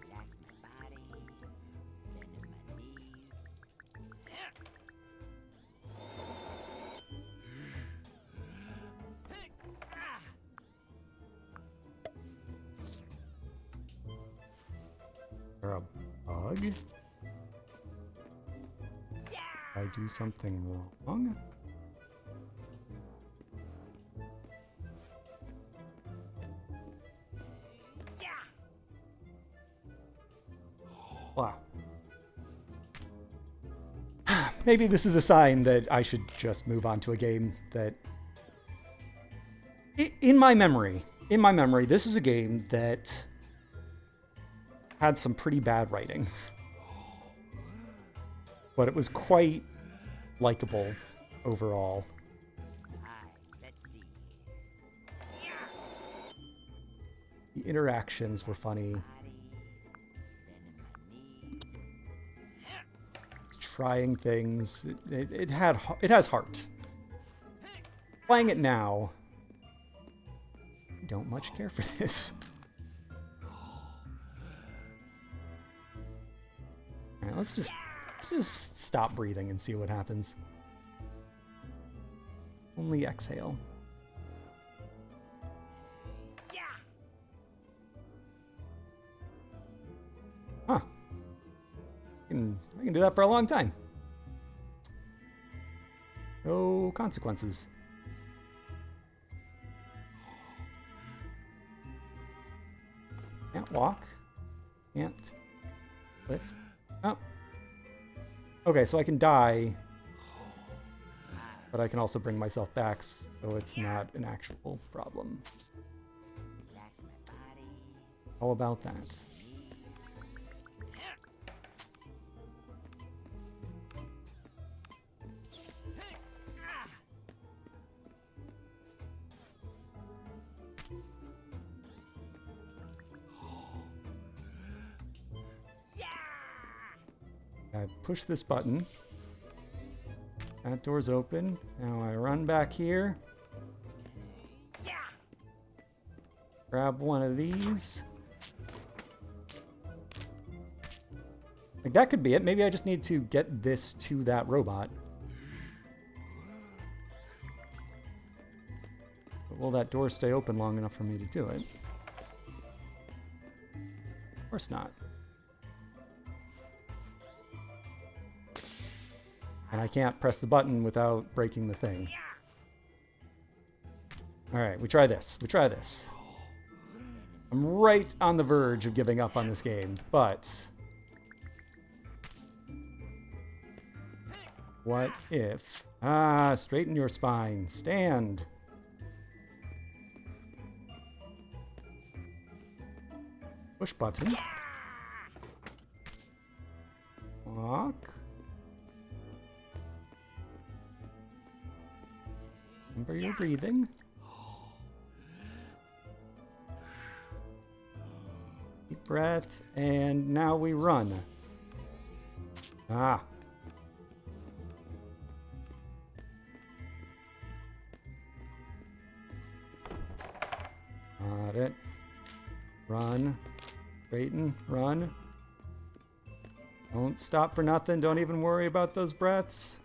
Relax my body, bending my knees. Or a bug? Did I do something wrong? Wow. Maybe this is a sign that I should just move on to a game that... In my memory, this is a game that had some pretty bad writing. But it was quite likable overall. Let's see. The interactions were funny. It's trying things. It has heart. Playing it now, I don't much care for this. All right, let's just stop breathing and see what happens. Only exhale. Huh. I can do that for a long time. No consequences. Can't walk. Can't lift. Oh. Okay, so I can die, but I can also bring myself back, so it's not an actual problem. How about that? I push this button. That door's open. Now I run back here. Grab one of these. Like, that could be it. Maybe I just need to get this to that robot. But will that door stay open long enough for me to do it? Of course not. And I can't press the button without breaking the thing. All right, we try this. We try this. I'm right on the verge of giving up on this game, but... what if... ah, straighten your spine. Stand. Push button. Walk. Remember your breathing. Deep breath, and now we run. Ah. Got it. Run. Straighten. Run. Don't stop for nothing. Don't even worry about those breaths.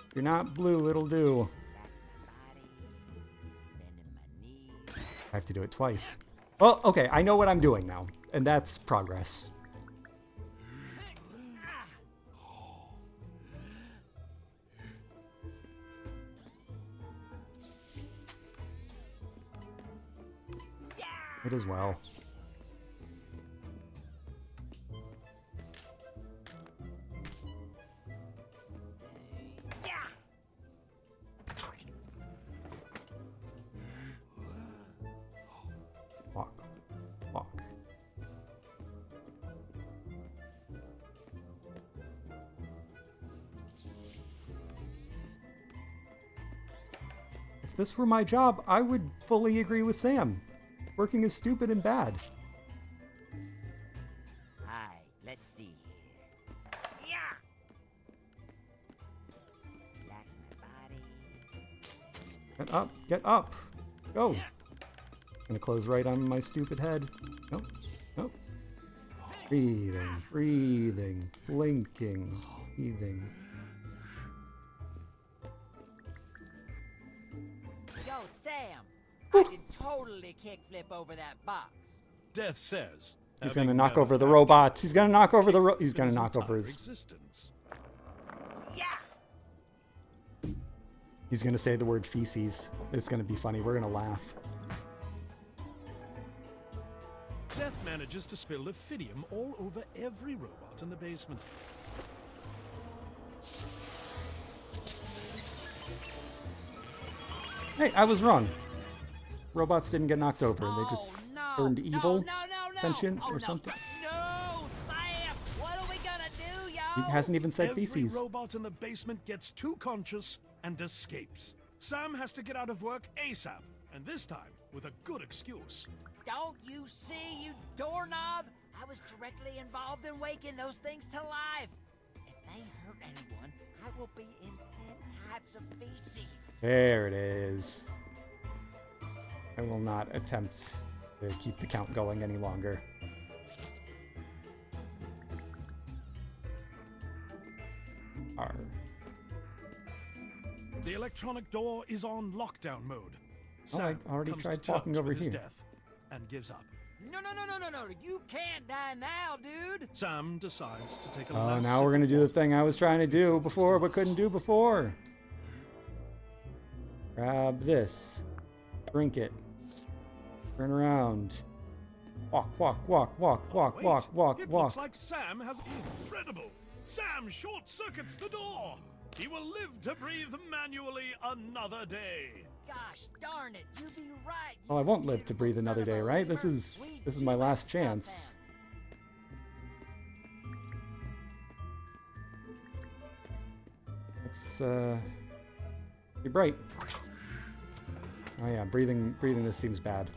If you're not blue, it'll do. I have to do it twice. Well, okay, I know what I'm doing now, and that's progress. It as well. Walk. Walk. If this were my job, I would fully agree with Sam. Working is stupid and bad. Alright, let's see here. Relax my body. Get up. Get up. Go. Gonna close right on my stupid head. Nope. Nope. Breathing. Breathing. Blinking. Breathing. Yo, Sam! I can totally kickflip over that box. Death says. He's gonna knock over the robots. He's gonna knock over the he's gonna knock over his... existence. He's gonna say the word feces. It's gonna be funny. We're gonna laugh. Death manages to spill Ophidium all over every robot in the basement. Hey, I was wrong. Robots didn't get knocked over. They just turned evil, sentient, or something. No, Sam! What are we gonna do, yo? He hasn't even said Every feces. robot in the basement gets too conscious and escapes. Sam has to get out of work ASAP, and this time with a good excuse. Don't you see, you doorknob? I was directly involved in waking those things to life. If they hurt anyone, I will be in 10 types of feces. There it is. I will not attempt to keep the count going any longer. R. The electronic door is on lockdown mode. Oh, I Sam already comes tried to talking terms over with his here. death and gives up. No, you can't die now, dude. Sam decides to take a Oh, last now sip we're gonna of do the water. thing I was trying to do before, but couldn't do before. Grab this. Drink it. Turn around. Walk, walk, walk, walk, walk, Wait, walk, walk, it walk. looks like Sam has incredible. Sam short circuits the door. He will live to breathe manually another day. Gosh darn it, you be right. Well, I won't live to breathe another day, right? This is my last chance. It's be bright. Oh yeah, breathing this seems bad.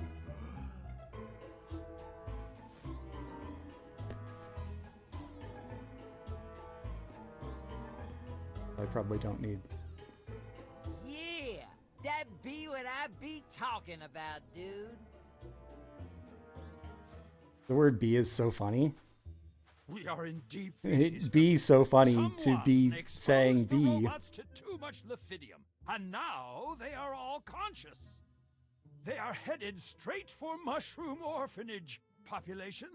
I probably don't need. Yeah, that be what I be talking about, dude. The word "be" is so funny. We are in deep It'd be so funny to Someone be exposed saying the "be." robots to too much lithium, and now they are all conscious. They are headed straight for Mushroom Orphanage. Population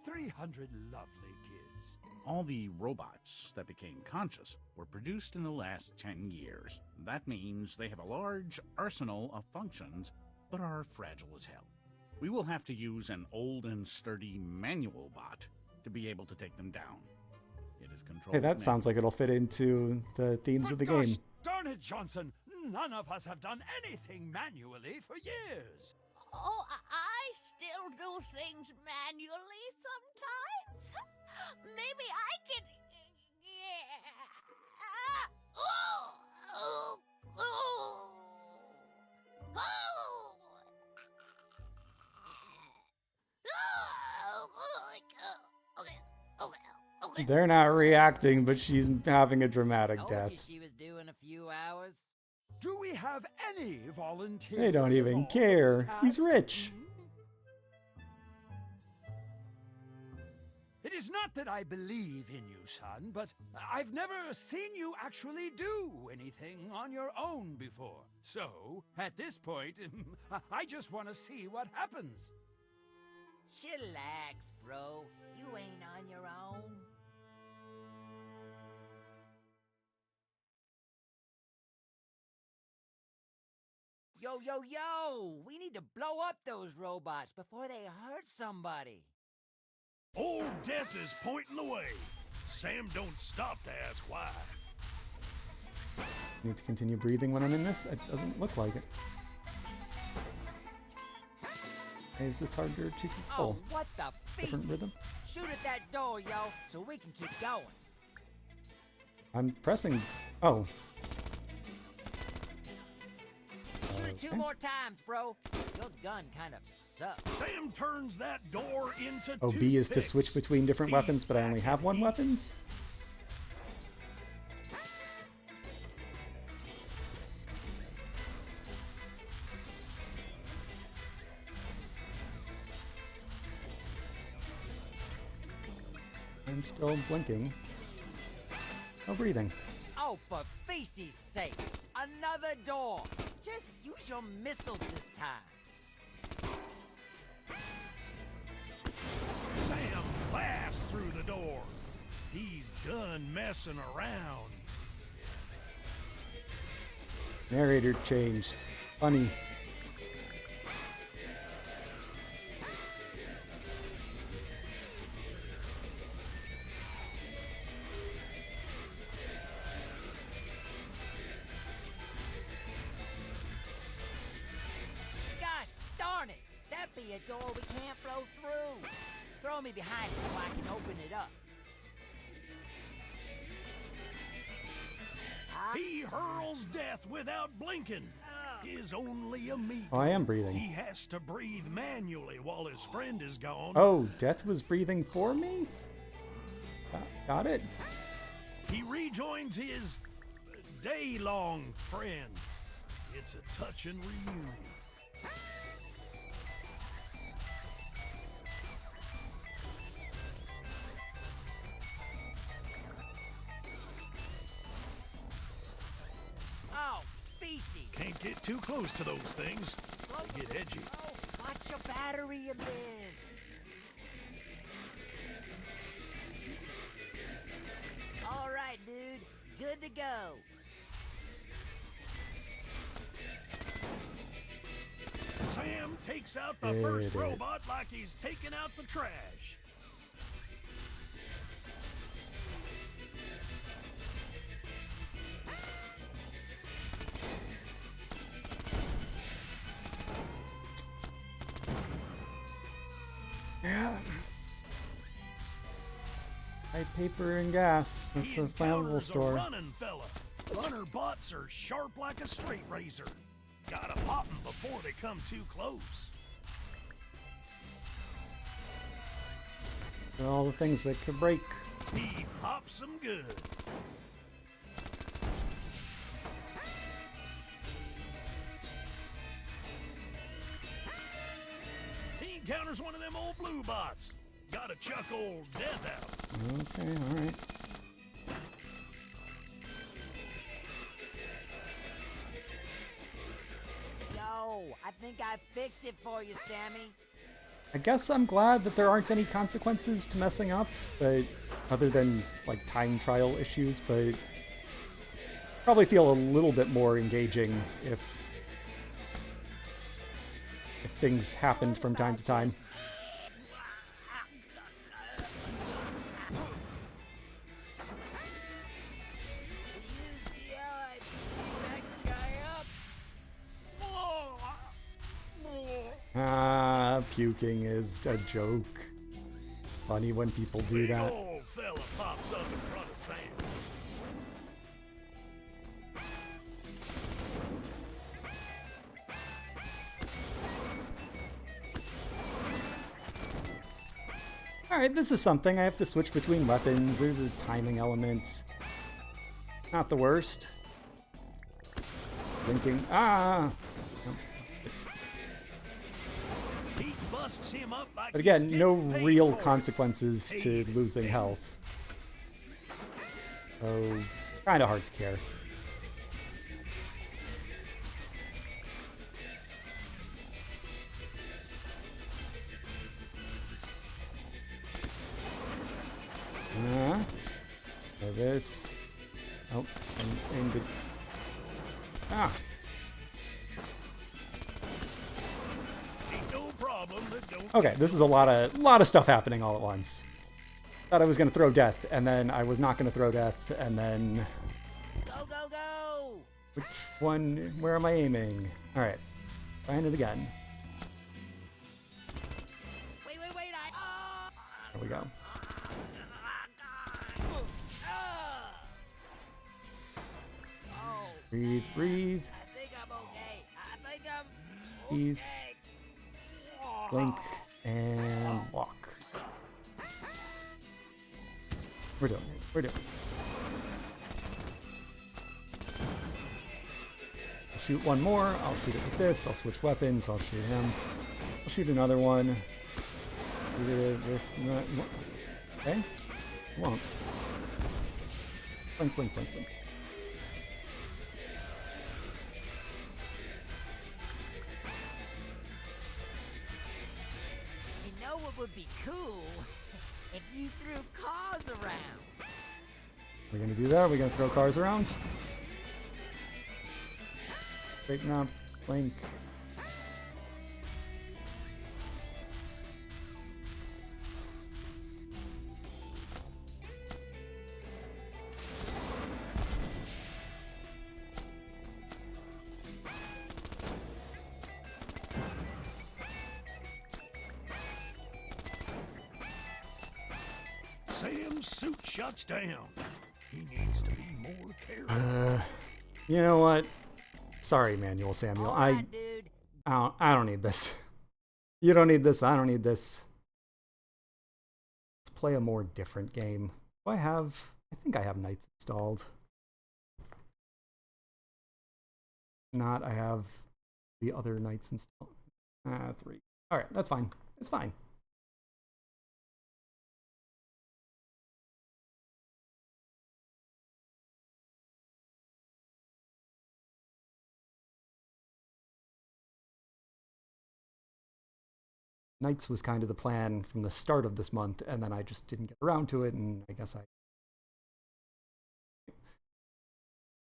300 lovely kids. All the robots that became conscious were produced in the last 10 years. That means they have a large arsenal of functions, but are fragile as hell. We will have to use an old and sturdy manual bot to be able to take them down. It is controlled. Hey, that sounds like it'll fit into the themes of the But game. gosh darn it, Johnson! None of us have done anything manually for years. Oh, I still do things manually sometimes. Maybe I can. Okay. They're not reacting, but she's having a dramatic Told death. you she was due in a few hours. Do we have any volunteers? They don't even involved in care. this He's task? rich. It is not that I believe in you, son, but I've never seen you actually do anything on your own before. So, at this point, I just want to see what happens. Chillax, bro. You ain't on your own. Yo! We need to blow up those robots before they hurt somebody. Old Death is pointing the way. Sam don't stop to ask why. Need to continue breathing when I'm in this? It doesn't look like it. Is this harder to control? Oh, what the Different feces? rhythm? Shoot at that door, yo, so we can keep going. I'm pressing. Oh. Shoot it 2 more times, bro. Your gun kind of sucks. Sam turns that door into Oh, B is to toothpicks. switch between different He's weapons, but I only back have in one heat. weapons? I'm still blinking. No breathing. Oh, for feces' sake. Another door. Just use your missiles this time. Sam blasts through the door. He's done messing around. Narrator changed. Funny. might be a door we can't blow through. Throw me behind it so I can open it up. He hurls death without blinking. Is only a meat. Oh, I am breathing. He has to breathe manually while his friend is gone. Oh, Death was breathing for me? Got it? He rejoins his day-long friend. It's a touching reunion. Oh, feces. Can't get too close to those things. They get edgy. Oh, watch your battery a bit. All right, dude. Good to go. Sam takes out the first robot like he's taking out the trash. Yeah. Paper and gas. That's a flammable store. A running fella. Runner bots are sharp like a straight razor. Gotta pop 'em before they come too close. All the things that could break. He pops them good. He encounters one of them old blue bots. Gotta chuck old Death out. Okay, alright. Yo, I think I fixed it for you, Sammy. I guess I'm glad that there aren't any consequences to messing up, but other than like time trial issues, but probably feel a little bit more engaging if things happened from time to time. Puking is a joke. Funny when people do that. Old fella pops up in front of Sam. Alright, this is something. I have to switch between weapons. There's a timing element. Not the worst. Blinking. Ah! But again, no real consequences to losing health. So, kind of hard to care. So this. Oh, and aimed it. Ah! Okay, this is a lot of stuff happening all at once. Thought I was gonna throw Death, and then I was not gonna throw Death, and then Go, go, go! which one? Where am I aiming? All right, trying it again. Wait! There we go. Oh, Breathe, breathe, I think I'm okay. I think I'm breathe, okay. blink, and walk. We're doing it. We're doing it. I'll shoot one more. I'll shoot it with this. I'll switch weapons. I'll shoot him. I'll shoot another one. Shoot it with... Okay. Won't. Blink, blink, blink, blink. You know what would be cool? If you threw cars around. We're gonna do that. We're gonna throw cars around. Straighten up. Blink. suit shuts down. He needs to be more careful. You know what? Sorry, Manuel Samuel. All right, dude. I don't need this. You don't need this. I don't need this. Let's play a more different game. Do I have... I think I have Knights installed. Not, I have the other Knights installed. 3. All right, that's fine. It's fine. Knights was kind of the plan from the start of this month, and then I just didn't get around to it, and I guess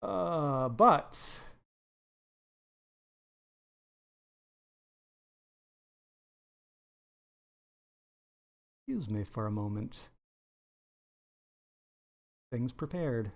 but excuse me for a moment. Things prepared.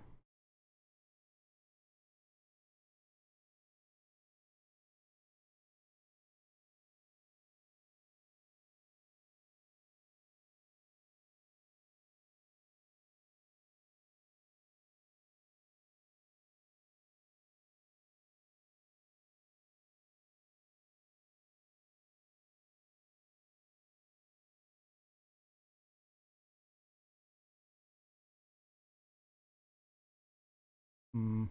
Hmm.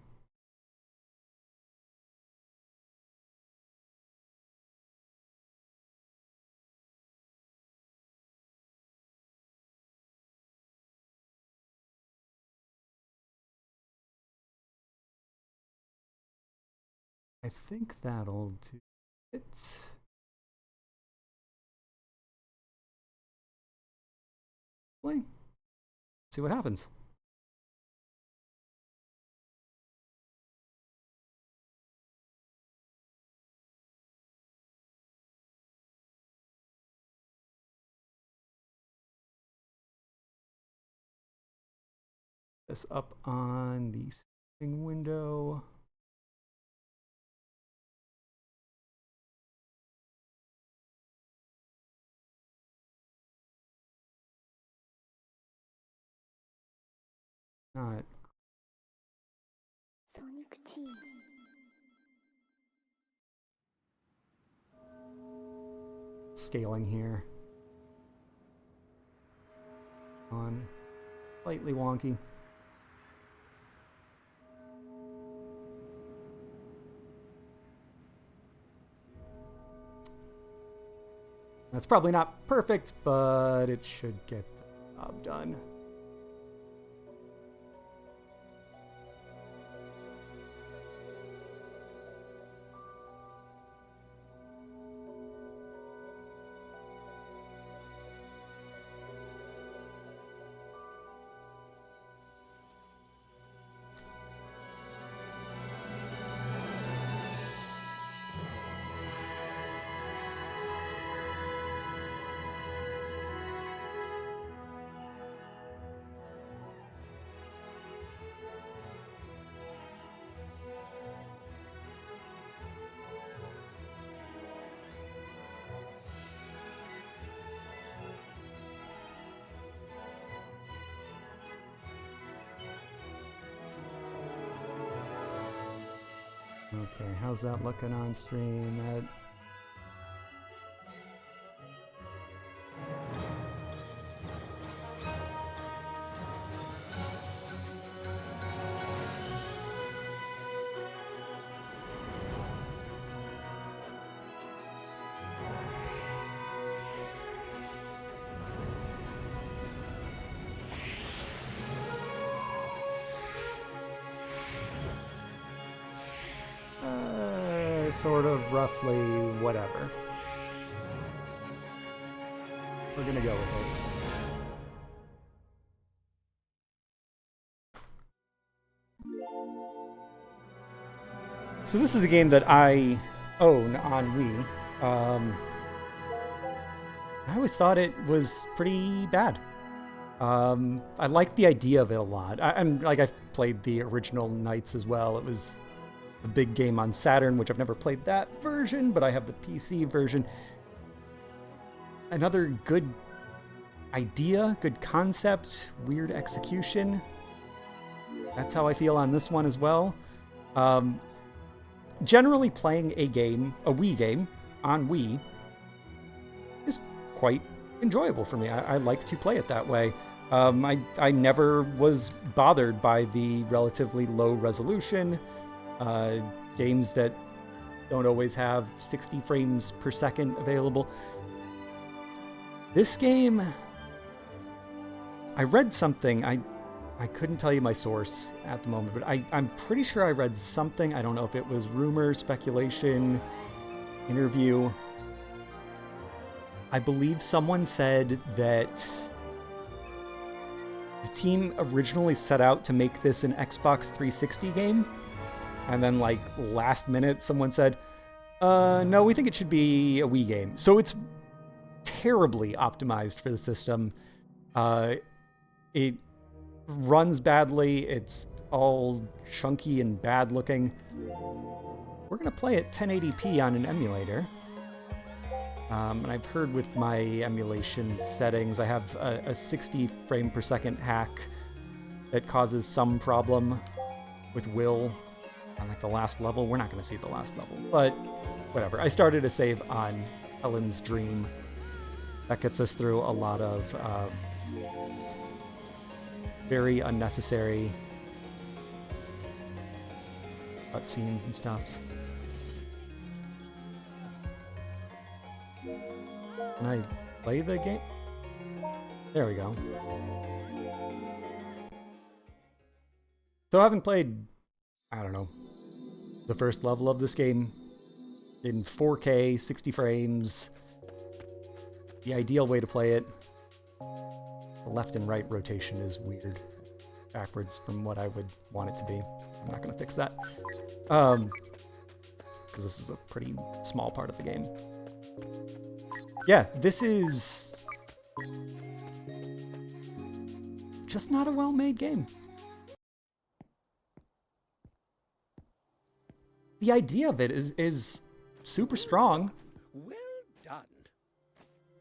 I think that'll do it. Play. See what happens. This up on the setting window. Not scaling here. On slightly wonky. That's probably not perfect, but it should get the job done. Okay, how's that looking on stream? Sort of, roughly, whatever. We're gonna go with it. So this is a game that I own on Wii. I always thought it was pretty bad. I liked the idea of it a lot. I've played the original Knights as well. It was the big game on Saturn, which I've never played that version, but I have the PC version. Another good idea, good concept, weird execution. That's how I feel on this one as well. Generally playing a Wii game on Wii is quite enjoyable for me. I like to play it that way. I never was bothered by the relatively low resolution, games that don't always have 60 frames per second available. This game, I read something, I couldn't tell you my source at the moment, but I'm pretty sure I read something. I don't know if it was rumor, speculation, interview. I believe someone said that the team originally set out to make this an Xbox 360 game, and then like last minute someone said, no, we think it should be a Wii game. So it's terribly optimized for the system. It runs badly. It's all chunky and bad looking. We're gonna play at 1080p on an emulator. And I've heard with my emulation settings, I have a 60 frame per second hack that causes some problem with Will on like the last level. We're not gonna see the last level, but whatever. I started a save on Helen's Dream. That gets us through a lot of very unnecessary cutscenes and stuff. Can I play the game? There we go. So having played, I don't know, the first level of this game in 4K, 60 frames, the ideal way to play it, the left and right rotation is weird. Backwards from what I would want it to be. I'm not going to fix that. Because this is a pretty small part of the game. Yeah, this is just not a well-made game. The idea of it is super strong. Well done.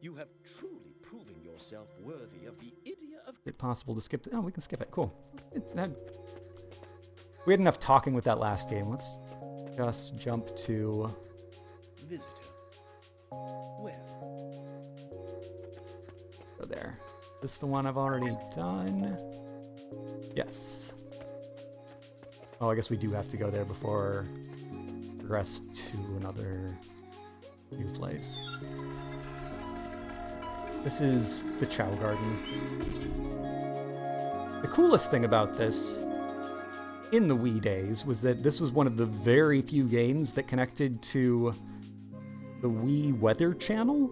You have truly proven yourself worthy of the idiot of... Is it possible to skip? Oh, we can skip it. Cool. We had enough talking with that last game. Let's just jump to... Visitor. Well... Go there. This is the one I've already done. Yes. Oh, I guess we do have to go there before progress to another new place. This is the Chow Garden. The coolest thing about this in the Wii days was that this was one of the very few games that connected to the Wii Weather Channel,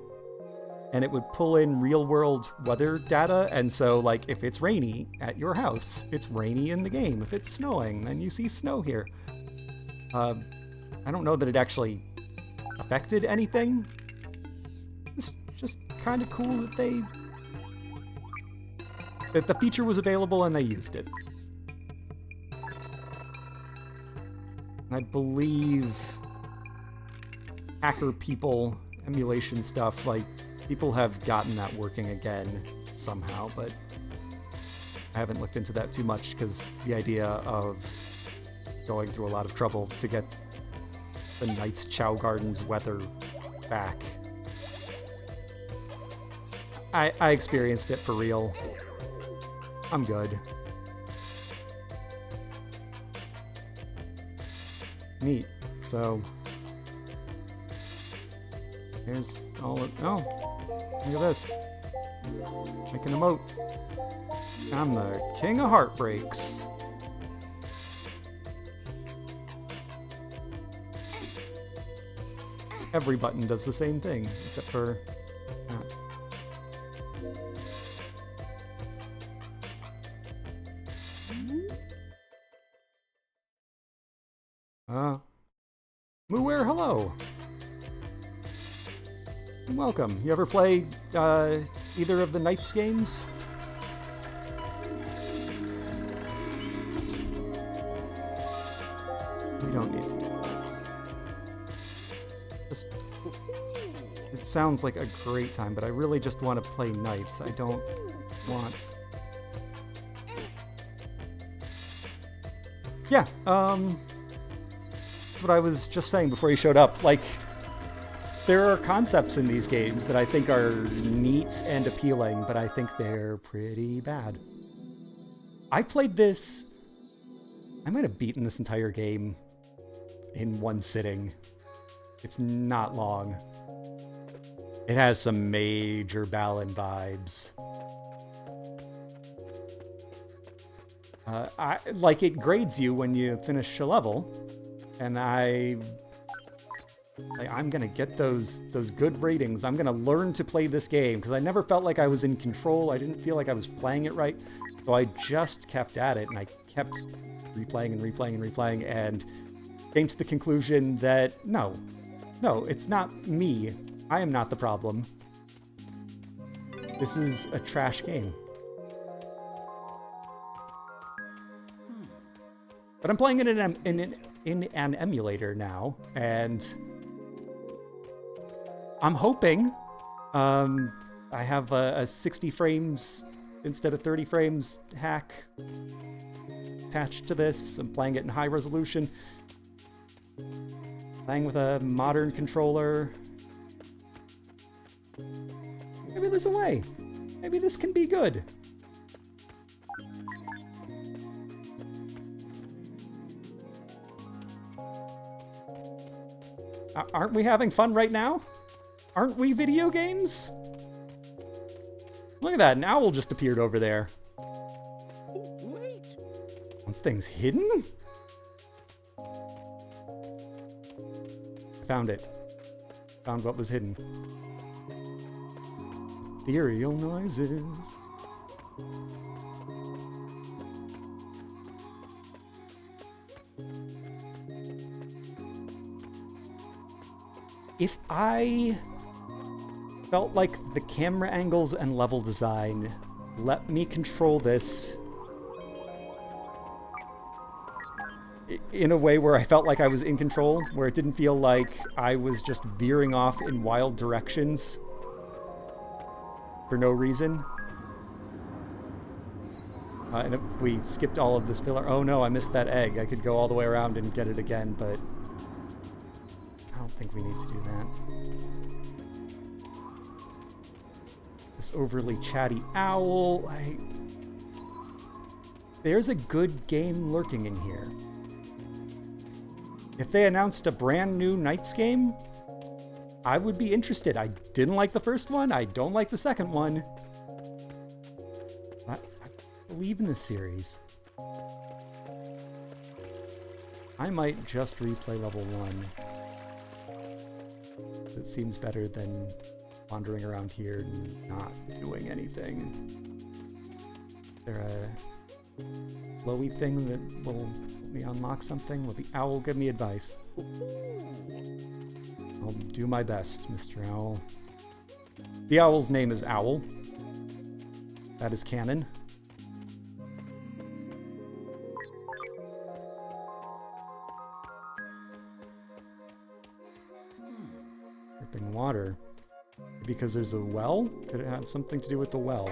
and it would pull in real-world weather data, and so, like, if it's rainy at your house, it's rainy in the game. If it's snowing, then you see snow here. I don't know that it actually affected anything. It's just kind of cool that the feature was available and they used it. And I believe hacker people, emulation stuff, like, people have gotten that working again somehow, but I haven't looked into that too much because the idea of going through a lot of trouble to get the Knight's Chow Garden's weather back. I experienced it for real. I'm good. Neat. So here's all it. Oh, look at this. Making a moat. I'm the king of heartbreaks. Every button does the same thing, except for that. Mooware, hello. Welcome. You ever play either of the Knights games? We don't need to do that. sounds like a great time, but I really just want to play Knights. I don't want... Yeah, that's what I was just saying before you showed up. Like, there are concepts in these games that I think are neat and appealing, but I think they're pretty bad. I played this... I might have beaten this entire game in one sitting. It's not long. It has some major Balan vibes. Like, it grades you when you finish a level, and I'm gonna get those good ratings. I'm gonna learn to play this game, because I never felt like I was in control. I didn't feel like I was playing it right, so I just kept at it, and I kept replaying and replaying and replaying, and came to the conclusion that, no, it's not me. I am not the problem. This is a trash game. But I'm playing it in an emulator now, and I'm hoping I have a 60 frames instead of 30 frames hack attached to this. I'm playing it in high resolution. Playing with a modern controller. Maybe there's a way. Maybe this can be good. Aren't we having fun right now? Aren't we video games? Look at that, an owl just appeared over there. Oh, wait! Something's hidden? Found it. Found what was hidden. Ethereal noises. If I felt like the camera angles and level design let me control this in a way where I felt like I was in control, where it didn't feel like I was just veering off in wild directions for no reason. And if we skipped all of this filler... Oh no, I missed that egg. I could go all the way around and get it again, but I don't think we need to do that. This overly chatty owl... There's a good game lurking in here. If they announced a brand new Knights game, I would be interested. I didn't like the first one. I don't like the second one. I believe in this series. I might just replay level 1. It seems better than wandering around here and not doing anything. Is there a glowy thing that will let me unlock something? Will the owl give me advice? I'll do my best, Mr. Owl. The owl's name is Owl. That is canon. Dripping water. Because there's a well? Could it have something to do with the well?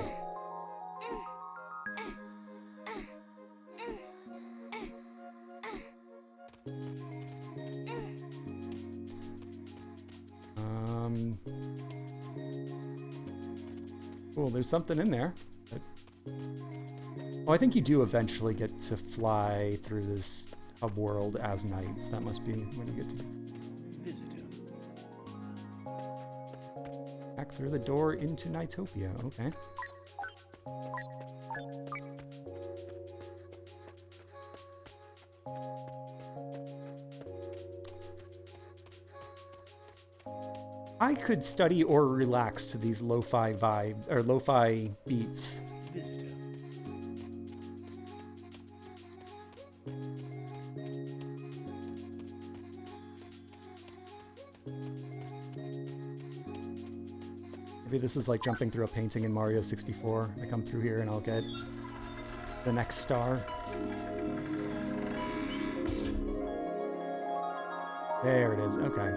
Cool, there's something in there. Oh, I think you do eventually get to fly through this hub world as knights. That must be when you get to Visitor. back through the door into Knightopia. Okay. I could study or relax to these lo-fi vibe or lo-fi beats. Visitor. Maybe this is like jumping through a painting in Mario 64. I come through here and I'll get the next star. There it is. Okay.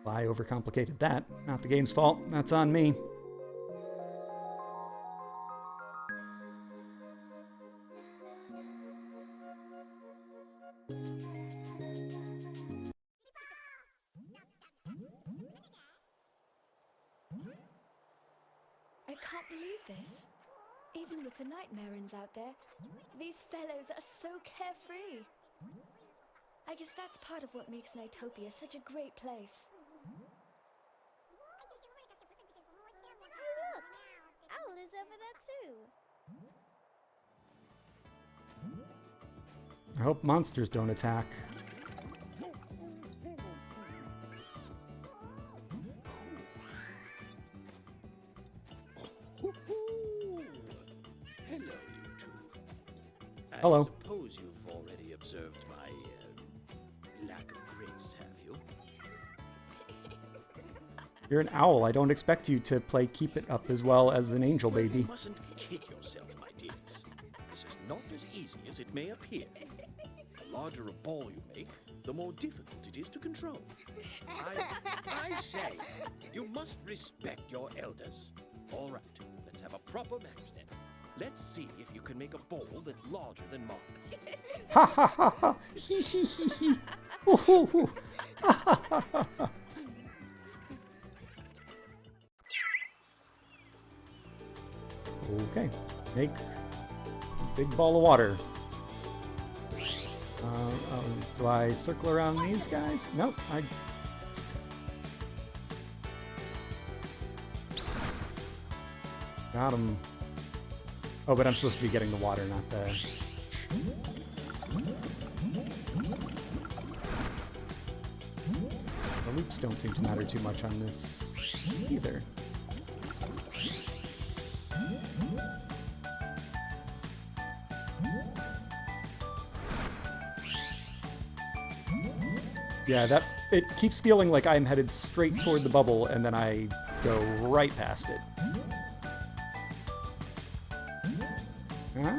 I overcomplicated that. Not the game's fault. That's on me. I can't believe this. Even with the nightmarins out there, these fellows are so carefree. I guess that's part of what makes Nightopia such a great place. Hey, look! Owl is over there too. I hope monsters don't attack. Hello, you two. Hello. I suppose you've already observed my lack of grace, have you? You're an owl. I don't expect you to play Keep It Up as well as an angel baby. You mustn't kid yourself, my dears. This is not as easy as it may appear. The larger a ball you make, the more difficult it is to control. I say, you must respect your elders. All right, let's have a proper match then. Let's see if you can make a bowl that's larger than Mark. Ha ha ha ha! Hee hee hee hee! Hoo hoo hoo! Ha ha ha ha ha! Okay, make a big ball of water. Do I circle around these guys? Nope, I... Got him. Oh, but I'm supposed to be getting the water, not the... The loops don't seem to matter too much on this either. Yeah, that it keeps feeling like I'm headed straight toward the bubble, and then I go right past it. Huh?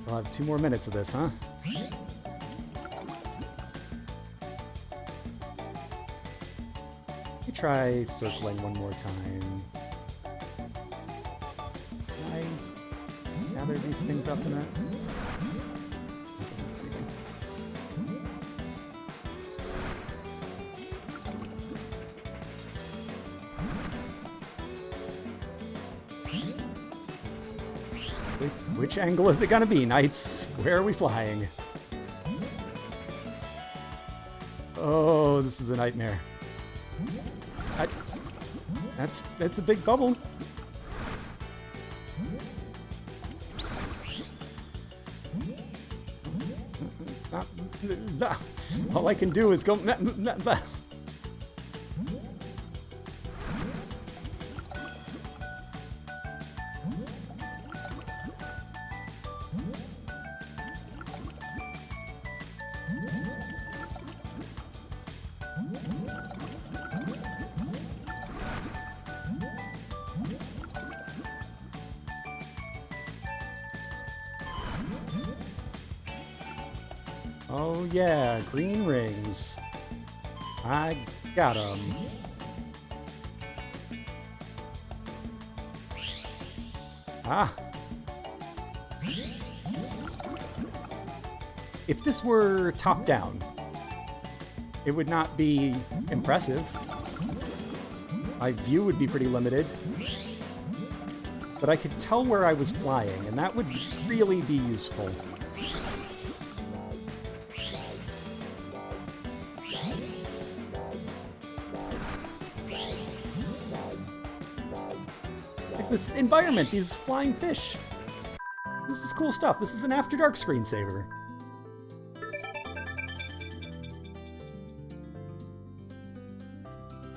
We'll have 2 more minutes of this, huh? Try circling one more time. Can I gather these things up in that? Which angle is it gonna be, Knights? Where are we flying? Oh, this is a nightmare. That's a big bubble. All I can do is go. Oh yeah, green rings. I got them. Ah. If this were top down, it would not be impressive. My view would be pretty limited. But I could tell where I was flying, and that would really be useful. This environment, these flying fish. This is cool stuff. This is an After Dark screensaver.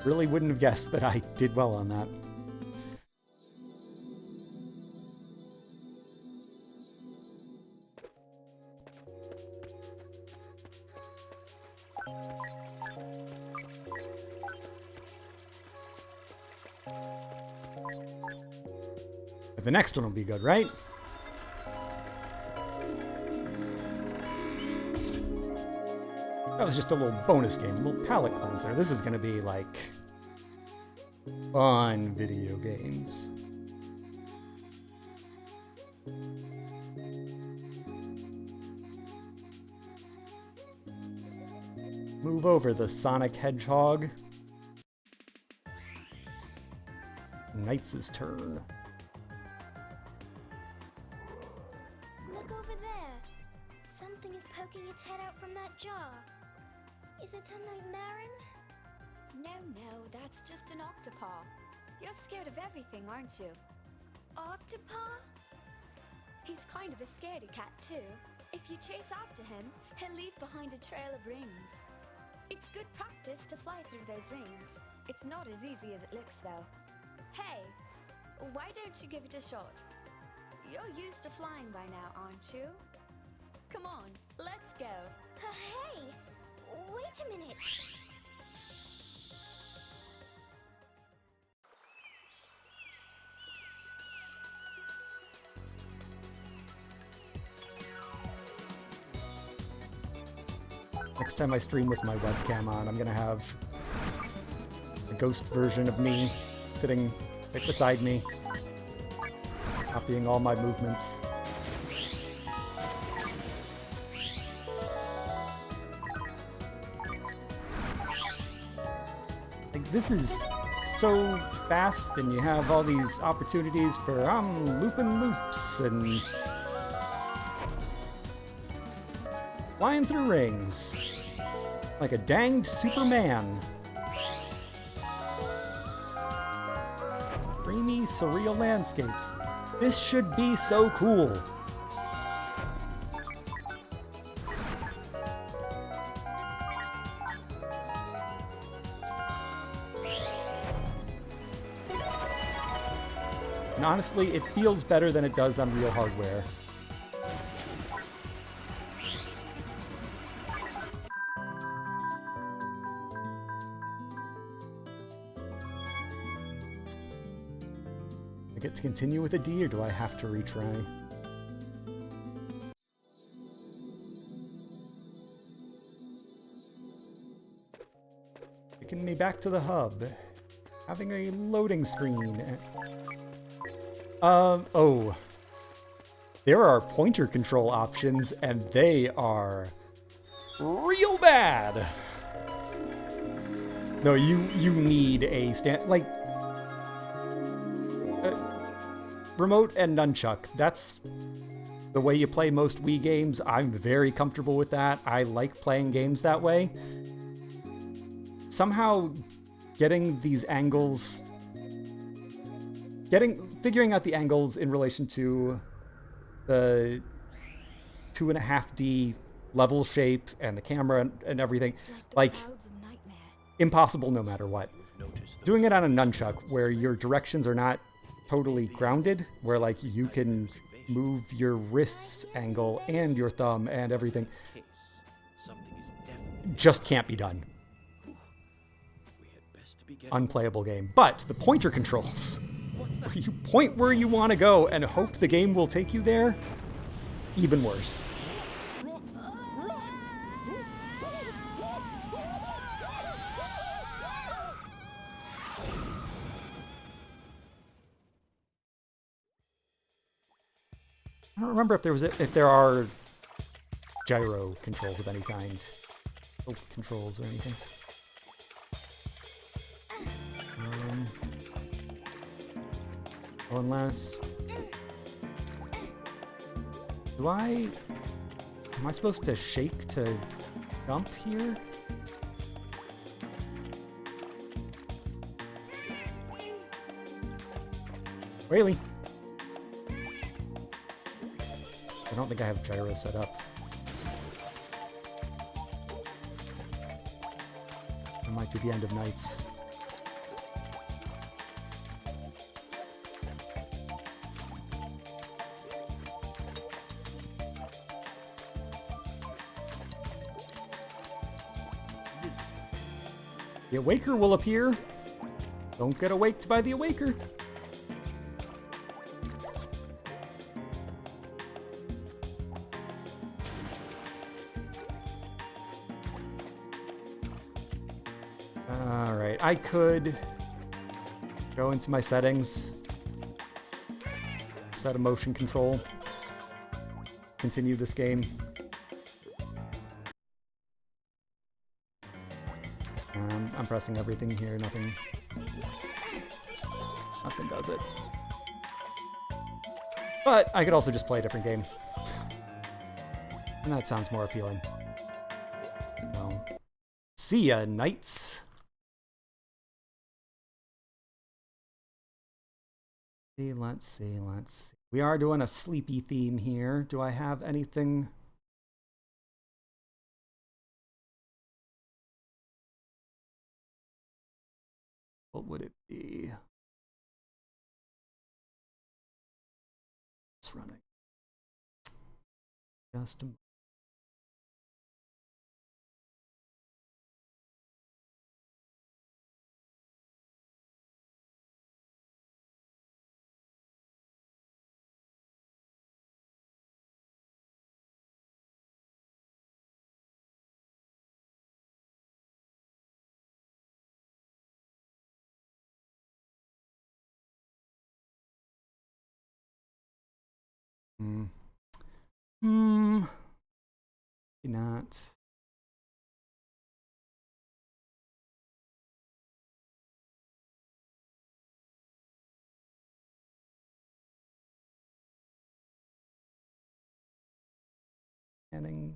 Really wouldn't have guessed that I did well on that. The next one will be good, right? That was just a little bonus game, a little palate cleanser. This is going to be like fun video games. Move over the Sonic Hedgehog. Knight's turn. Look over there. Something is poking its head out from that jar. Is it a nightmare? No, that's just an octopaw. You're scared of everything, aren't you? Octopaw? He's kind of a scaredy cat, too. If you chase after him, he'll leave behind a trail of rings. It's good practice to fly through those rings. It's not as easy as it looks, though. Hey, why don't you give it a shot? You're used to flying by now, aren't you? Come on, let's go. Hey, wait a minute. Next time I stream with my webcam on, I'm gonna have a ghost version of me sitting right beside me, copying all my movements. Like, this is so fast, and you have all these opportunities for looping loops and flying through rings like a danged Superman. Dreamy, surreal landscapes. This should be so cool. And honestly, it feels better than it does on real hardware. I get to continue with a D, or do I have to retry? Taking me back to the hub. Having a loading screen. Oh. There are pointer control options, and they are real bad. No, you need a like remote and nunchuck. That's the way you play most Wii games. I'm very comfortable with that. I like playing games that way. Somehow getting these angles, figuring out the angles in relation to the 2.5D level shape and the camera and everything, like impossible no matter what. Doing it on a nunchuck where your directions are not totally grounded, where like you can move your wrist's angle and your thumb and everything, just can't be done. Unplayable game. But the pointer controls, where you point where you want to go and hope the game will take you there, even worse. I don't remember if there are gyro controls of any kind, tilt controls or anything. Unless, am I supposed to shake to jump here? Really? I don't think I have gyro set up. It might be the end of nights. The Awaker will appear. Don't get awaked by the Awaker. I could go into my settings, set a motion control, continue this game. I'm pressing everything here, nothing does it. But I could also just play a different game. And that sounds more appealing. So, see ya, knights. Let's see. We are doing a sleepy theme here. Do I have anything? What would it be? It's running. Just a moment. Not. Scanning.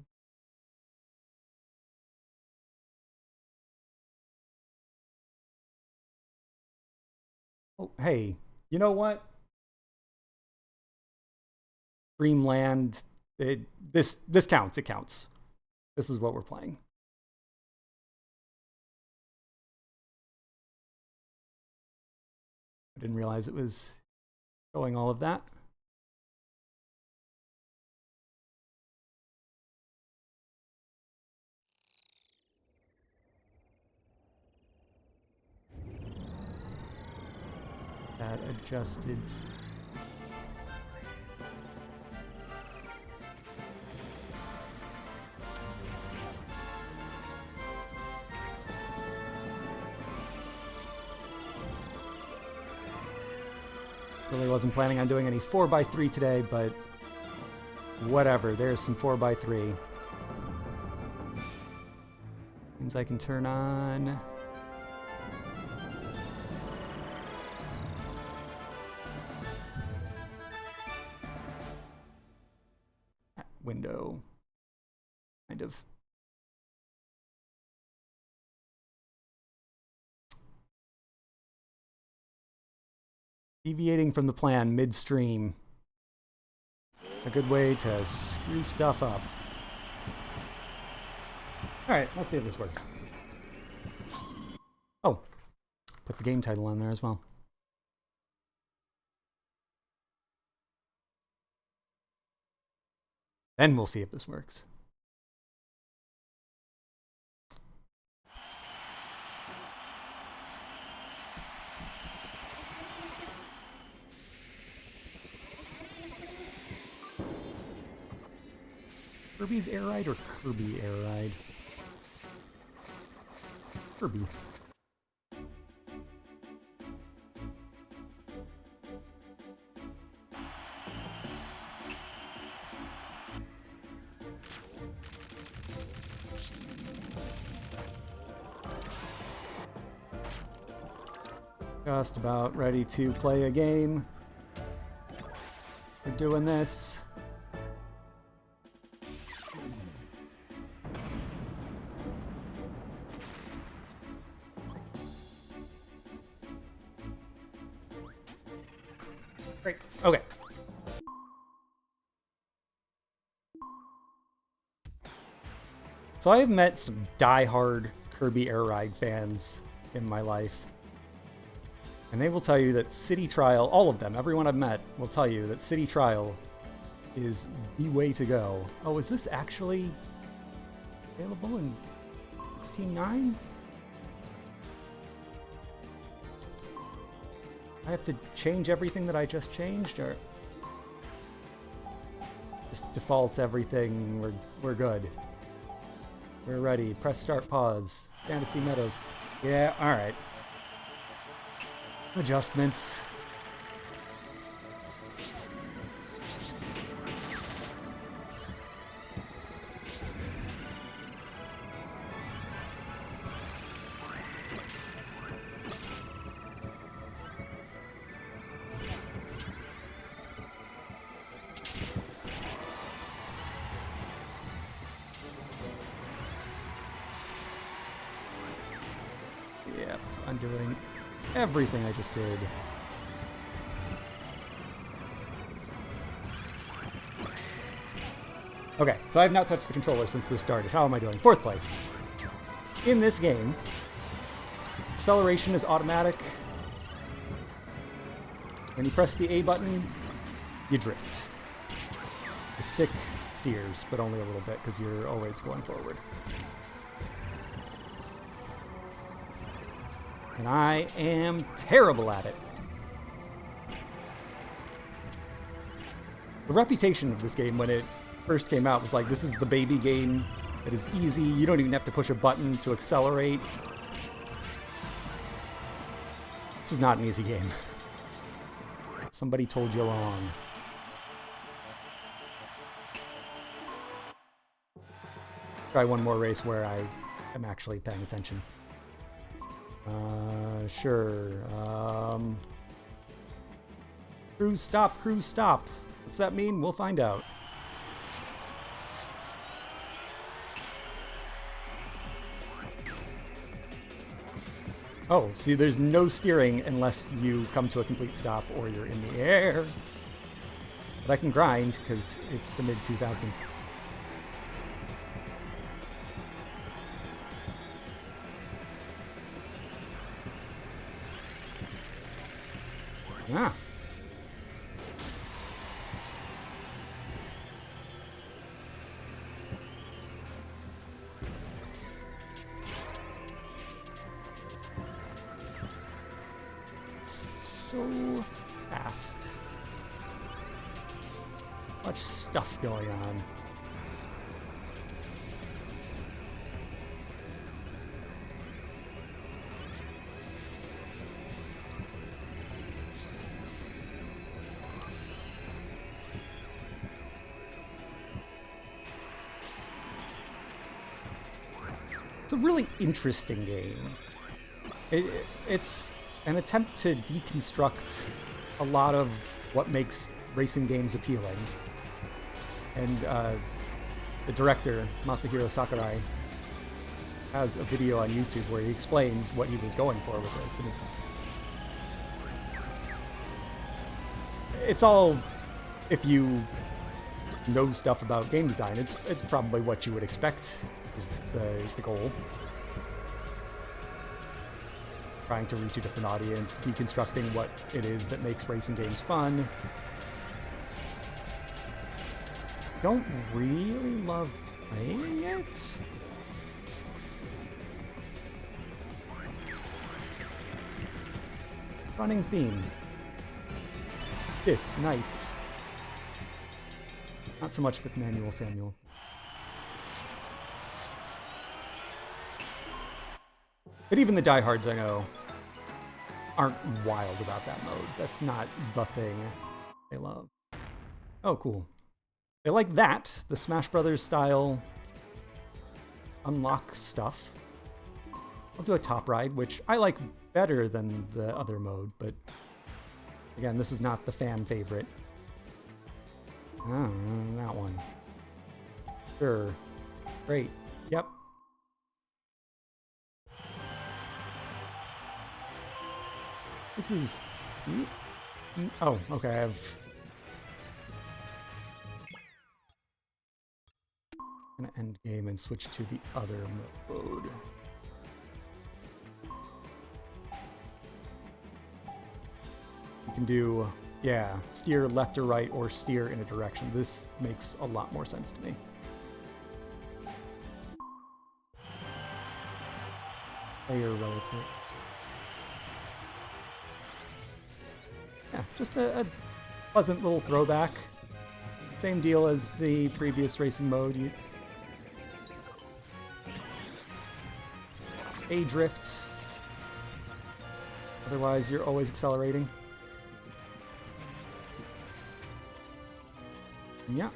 Oh, hey, you know what? Dreamland, this counts. It counts. This is what we're playing. I didn't realize it was showing all of that. That adjusted. Really wasn't planning on doing any 4x3 today, but whatever. There's some 4x3. Means I can turn on. Window. Kind of. Deviating from the plan midstream. A good way to screw stuff up. Alright, let's see if this works. Oh, put the game title on there as well. Then we'll see if this works. Kirby's Air Ride or Kirby Air Ride? Kirby. Just about ready to play a game. We're doing this. Great. Okay. So I have met some die-hard Kirby Air Ride fans in my life. And they will tell you that City Trial, all of them, everyone I've met, will tell you that City Trial is the way to go. Oh, is this actually available in 16.9? I have to change everything that I just changed, or just defaults everything, we're good. We're ready. Press start, pause. Fantasy Meadows. Yeah, alright. adjustments. Yep, I'm doing everything I just did. Okay, so I have not touched the controller since this started. How am I doing? 4th place. In this game, acceleration is automatic. When you press the A button, you drift. The stick steers, but only a little bit because you're always going forward. And I am terrible at it. The reputation of this game when it first came out was like, this is the baby game. It is easy. You don't even have to push a button to accelerate. This is not an easy game. Somebody told you wrong. Try one more race where I am actually paying attention. Sure. Cruise stop, cruise stop. What's that mean? We'll find out. Oh, see, there's no steering unless you come to a complete stop or you're in the air. But I can grind because it's the mid-2000s. Ah. So fast. Much stuff going on. It's a really interesting game. It's an attempt to deconstruct a lot of what makes racing games appealing. And the director, Masahiro Sakurai, has a video on YouTube where he explains what he was going for with this. And it's all, if you know stuff about game design, it's probably what you would expect is the goal. Trying to reach a different audience, deconstructing what it is that makes racing games fun. Don't really love playing it. Running theme. This, Knights. Not so much with Manuel Samuel. But even the diehards I know aren't wild about that mode. That's not the thing they love. Oh, cool. They like that, the Smash Brothers style unlock stuff. I'll do a top ride, which I like better than the other mode, but again, this is not the fan favorite. Oh, that one. Sure. Great. Yep. This is... Oh, okay, I have... I'm gonna end game and switch to the other mode. You can do, yeah, steer left or right or steer in a direction. This makes a lot more sense to me. Player relative. Yeah, just a pleasant little throwback. Same deal as the previous racing mode. A drift. Otherwise, you're always accelerating. Yeah.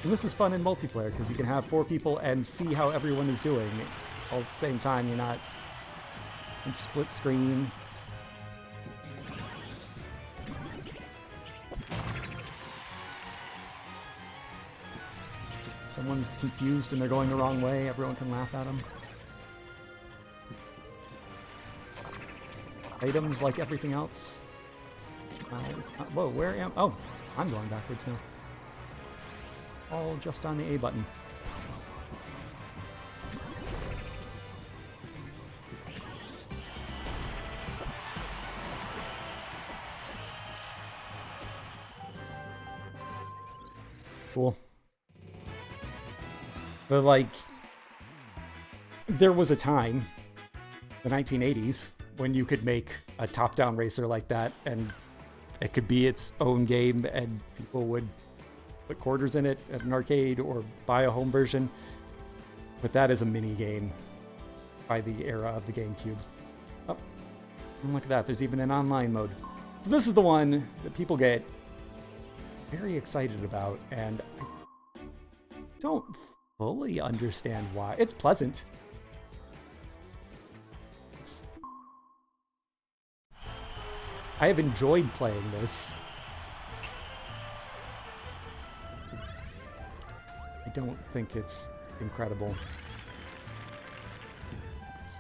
And this is fun in multiplayer because you can have 4 people and see how everyone is doing. All at the same time, you're not in split screen. Someone's confused and they're going the wrong way, everyone can laugh at them. Items like everything else. Whoa, where am... Oh, I'm going backwards now. All just on the A button. Cool. But, like, there was a time, the 1980s, when you could make a top-down racer like that, and it could be its own game, and people would put quarters in it at an arcade or buy a home version. But that is a mini game by the era of the GameCube. Oh, and look at that. There's even an online mode. So this is the one that people get very excited about, and I don't fully understand why. It's pleasant. I have enjoyed playing this. I don't think it's incredible.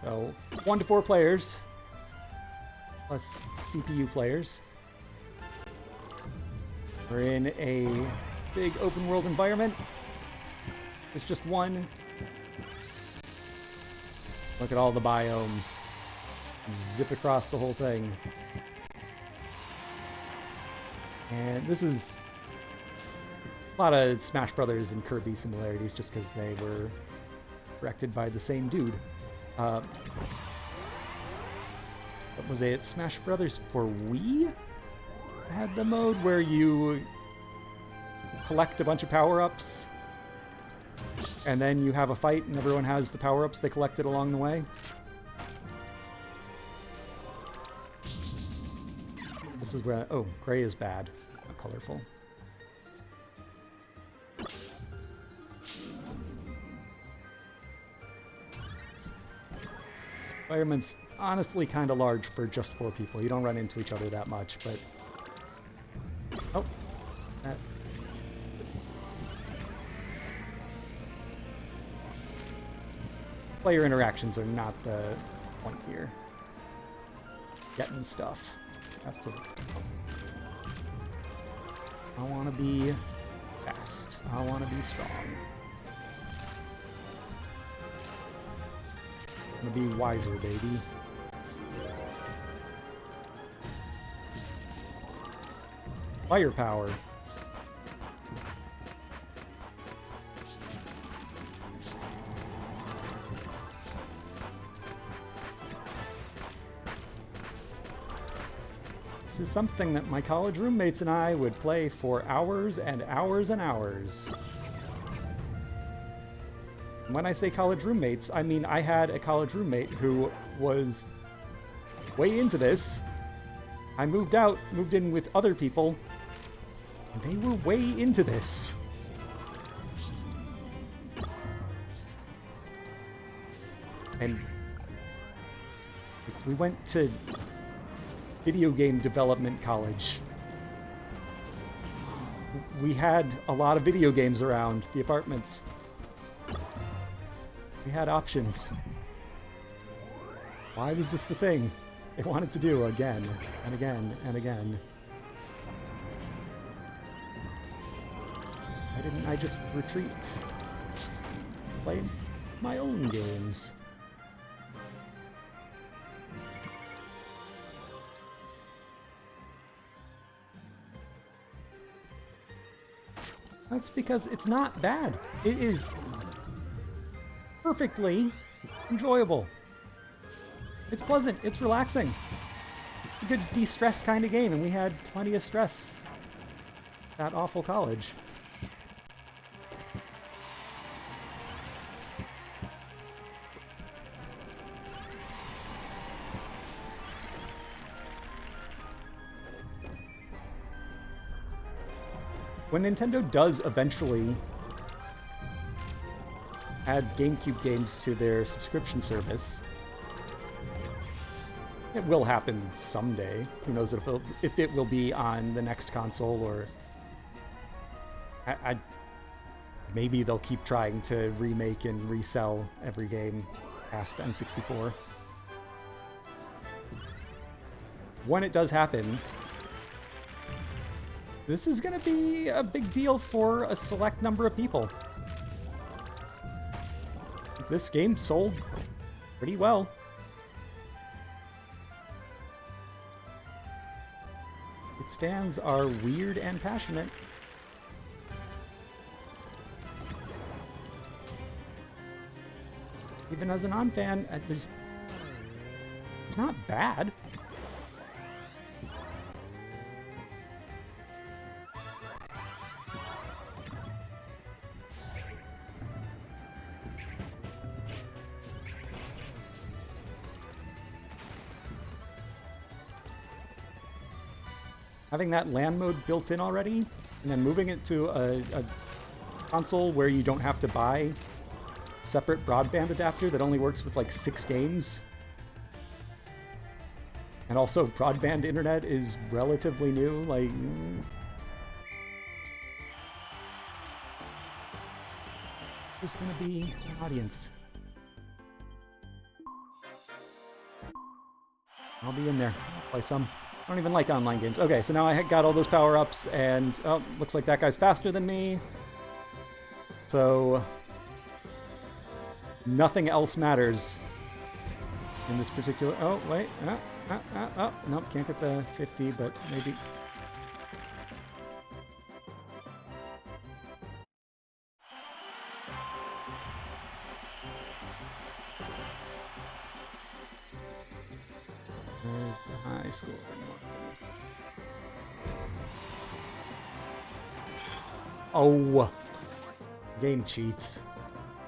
So, 1 to 4 players, plus CPU players. We're in a big open world environment. There's just one. Look at all the biomes. Zip across the whole thing. And this is a lot of Smash Brothers and Kirby similarities just because they were directed by the same dude. What was it? Smash Brothers for Wii? Had the mode where you collect a bunch of power-ups and then you have a fight and everyone has the power-ups they collected along the way. This is where... Oh, gray is bad. Not colorful. Environment's honestly kind of large for just 4 people. You don't run into each other that much, but... Oh. That... Player interactions are not the point here. Getting stuff. That's what it's... I want to be fast. I want to be strong. I want to be wiser, baby. Firepower. This is something that my college roommates and I would play for hours and hours and hours. When I say college roommates, I mean I had a college roommate who was way into this. I moved out, moved in with other people, and they were way into this. And we went to video game development college. We had a lot of video games around the apartments. We had options. Why was this the thing they wanted to do again and again and again? Why didn't I just retreat? Play my own games. That's because it's not bad. It is perfectly enjoyable. It's pleasant. It's relaxing. A good de-stress kind of game, and we had plenty of stress at that awful college. when Nintendo does eventually add GameCube games to their subscription service, it will happen someday. Who knows if it will be on the next console, or maybe they'll keep trying to remake and resell every game past N64. When it does happen, this is going to be a big deal for a select number of people. This game sold pretty well. Its fans are weird and passionate. Even as a non-fan, it's not bad. Having that LAN mode built in already, and then moving it to a console where you don't have to buy a separate broadband adapter that only works with like 6 games. And also broadband internet is relatively new, like... There's gonna be an audience. I'll be in there. I'll play some. I don't even like online games. Okay, so now I got all those power-ups, and oh, looks like that guy's faster than me. So nothing else matters in this particular... Oh, wait. Oh, nope, can't get the 50, but maybe... Where's the high score? Oh, game cheats.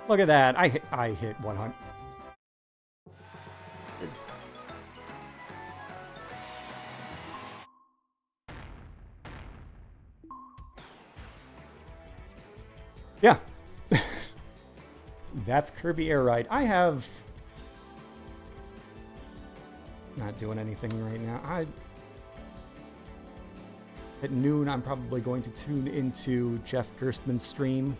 Look at that. I hit 100. Yeah. That's Kirby Air Ride. I have... Not doing anything right now. At noon, I'm probably going to tune into Jeff Gerstmann's stream.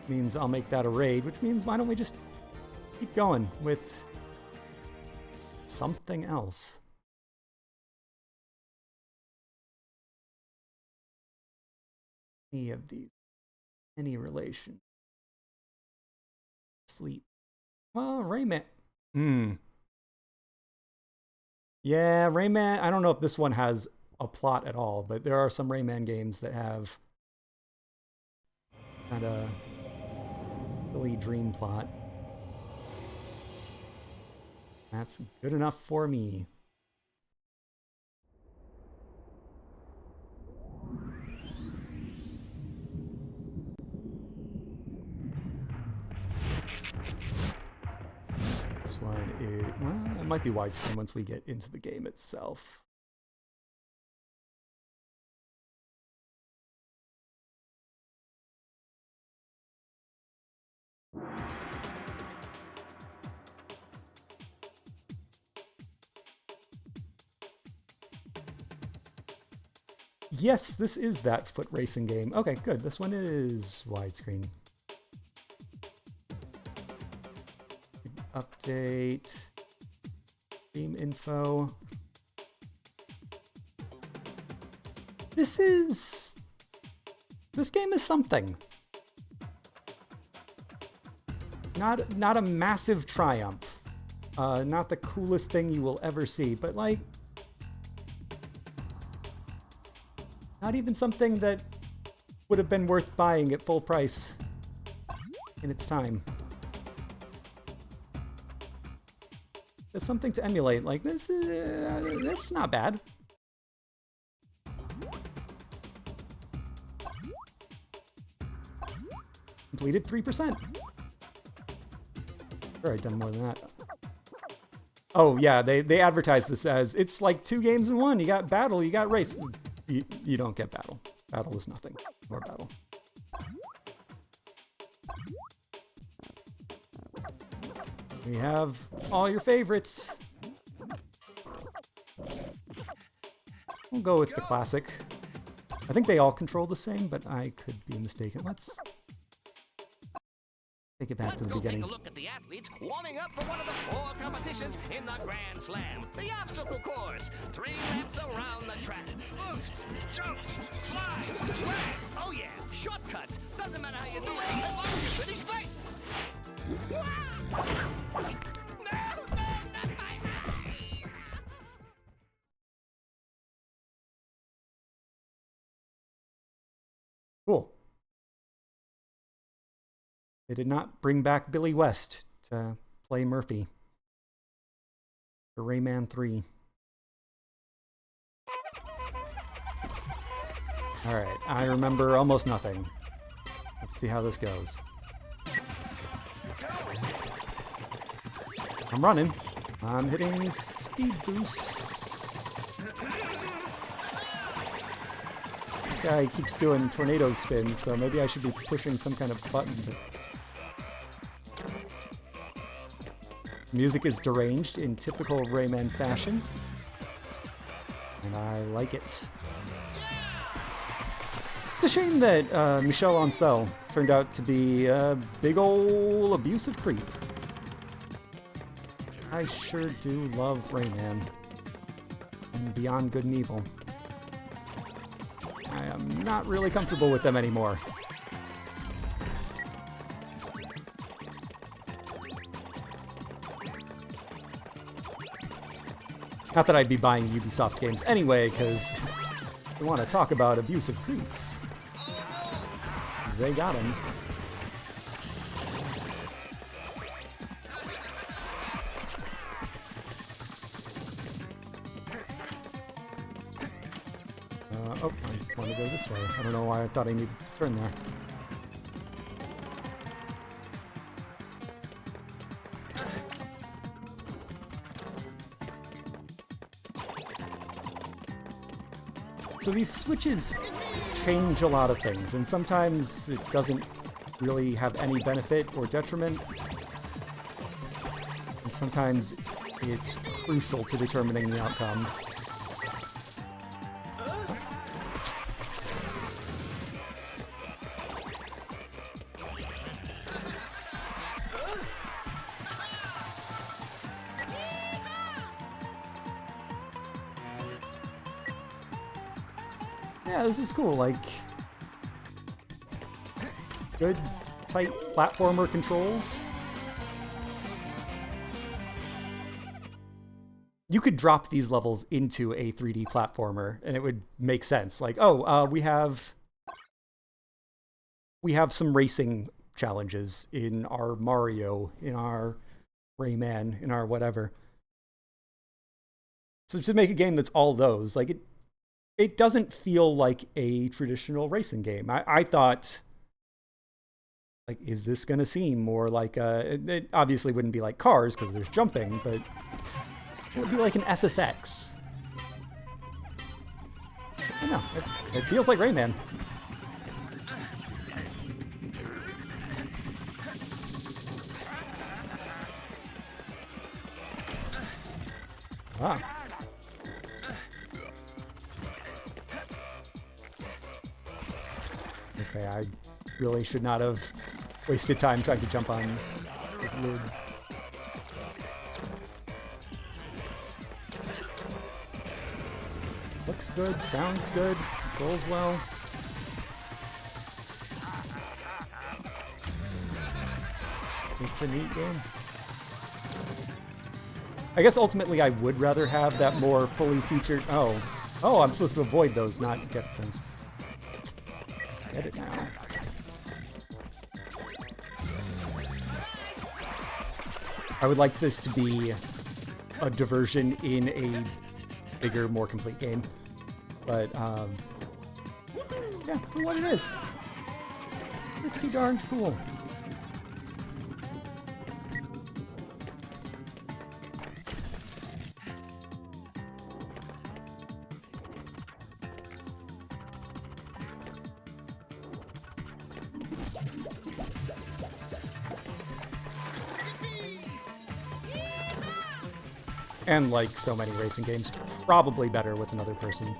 Means I'll make that a raid, which means why don't we just keep going with something else? Any of these? Any relation? Sleep. Well, Rayman. Yeah, Rayman. I don't know if this one has a plot at all, but there are some Rayman games that have kind of silly dream plot. That's good enough for me. This one is, well, it might be widescreen once we get into the game itself. Yes, this is that foot racing game. Okay, good. This one is widescreen. Update. Game info. This game is something. Not a massive triumph. Not the coolest thing you will ever see, but like, not even something that would have been worth buying at full price in its time. There's something to emulate. Like, this is that's not bad. Completed 3%. Sure, I've done more than that. Oh yeah, they advertise this as it's like 2 games in one. You got battle, you got race. You don't get battle. Battle is nothing. More battle. We have all your favorites. We'll go with the classic. I think they all control the same, but I could be mistaken. Let's take it back to the beginning. Let's go take a look at the athletes warming up for one of the 4 competitions in the Grand Slam. The obstacle course. 3 laps around the track. Boosts, jumps, slides, grabs. Oh yeah, shortcuts. Doesn't matter how you do it, as long as you finish straight. No, not my eyes! Cool. They did not bring back Billy West to play Murphy for Rayman 3. Alright, I remember almost nothing. Let's see how this goes. I'm running. I'm hitting speed boosts. This guy keeps doing tornado spins, so maybe I should be pushing some kind of button. Music is deranged in typical Rayman fashion, and I like it. It's a shame that Michel Ancel turned out to be a big ol' abusive creep. I sure do love Rayman and Beyond Good and Evil. I am not really comfortable with them anymore. Not that I'd be buying Ubisoft games anyway, because we want to talk about abusive creeps. They got him. Oh, I want to go this way. I don't know why I thought I needed to turn there. So these switches change a lot of things, and sometimes it doesn't really have any benefit or detriment. And sometimes it's crucial to determining the outcome. Yeah, this is cool, like, good, tight platformer controls. You could drop these levels into a 3D platformer, and it would make sense. Like, oh, we have some racing challenges in our Mario, in our Rayman, in our whatever. So to make a game that's all those, like, it doesn't feel like a traditional racing game. I thought, like, is this going to seem more like it obviously wouldn't be like Cars because there's jumping, but it would be like an SSX. I don't know. It feels like Rayman. Wow. Okay, I really should not have wasted time trying to jump on those lids. Looks good, sounds good, controls well. It's a neat game. I guess ultimately I would rather have that more fully featured... Oh, I'm supposed to avoid those, not get those. Get it now. I would like this to be a diversion in a bigger, more complete game. But, yeah, for what it is. Pretty darn cool. And like so many racing games, probably better with another person.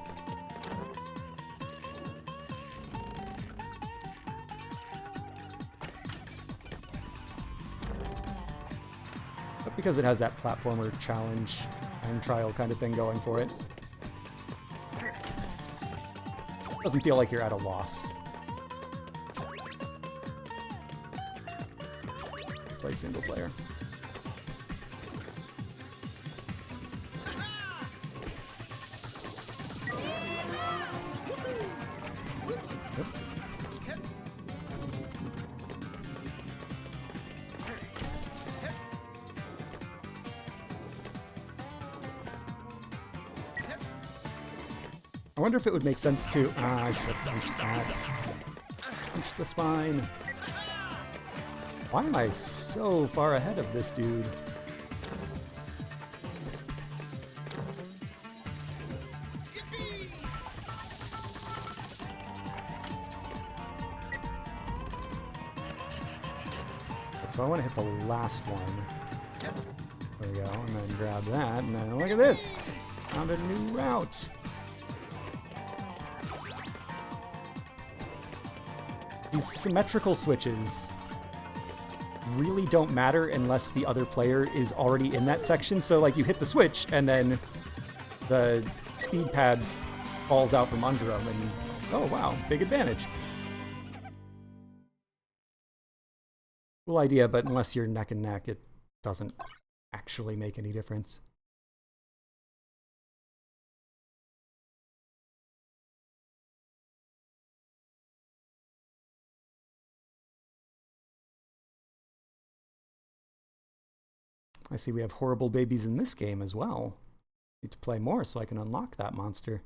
But because it has that platformer challenge and trial kind of thing going for it, doesn't feel like you're at a loss. Play single player. I wonder if it would make sense to... I should have punched that. Punch the spine. Why am I so far ahead of this dude? So I want to hit the last one. There we go, and then grab that, and then look at this! Found a new route! These symmetrical switches really don't matter unless the other player is already in that section. So like you hit the switch and then the speed pad falls out from under them and oh wow, big advantage. Cool idea, but unless you're neck and neck, it doesn't actually make any difference. I see we have horrible babies in this game as well. Need to play more so I can unlock that monster.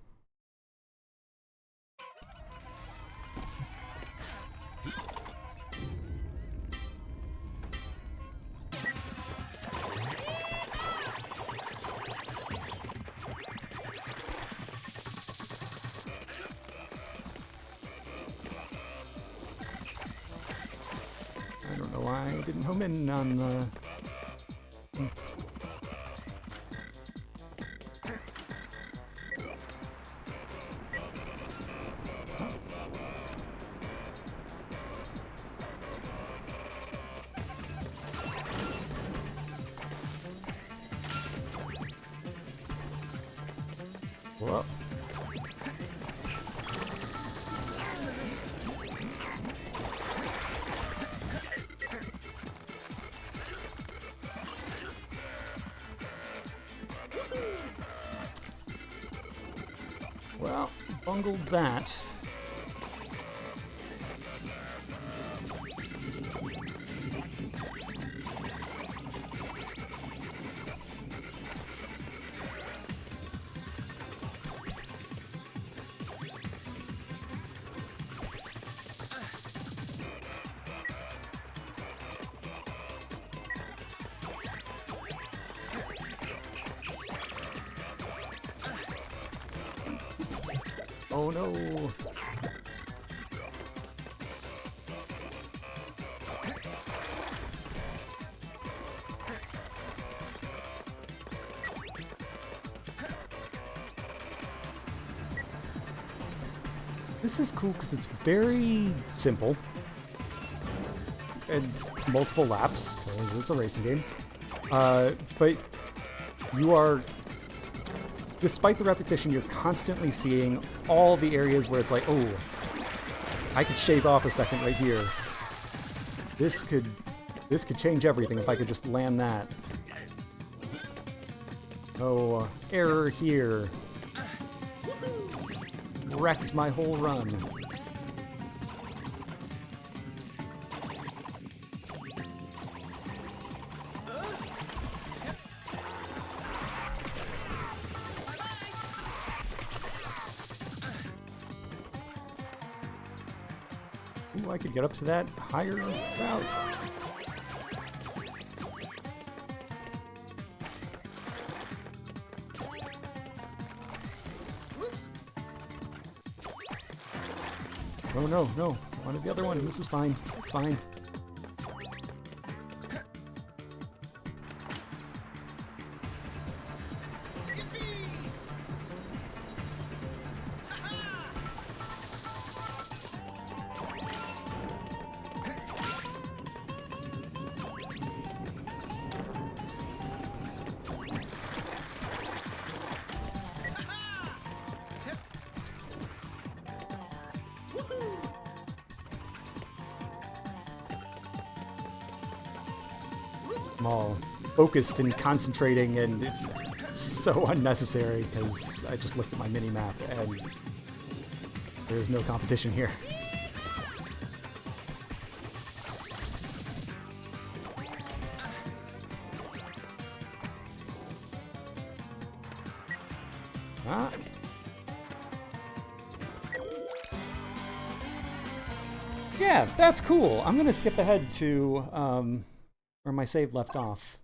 I don't know why I didn't home in on the... Whoa. Well, bungled that. Oh no! This is cool because it's very simple and multiple laps because it's a racing game. But you are, despite the repetition, you're constantly seeing all the areas where it's like, oh, I could shave off a second right here. This could change everything if I could just land that. Oh, error here. Wrecked my whole run. Ooh, I could get up to that higher route. Oh no, no. I wanted the other one. This is fine. It's fine. I'm all focused and concentrating, and it's so unnecessary because I just looked at my mini-map and there is no competition here. Ah. Yeah, that's cool. I'm gonna skip ahead to where my save left off.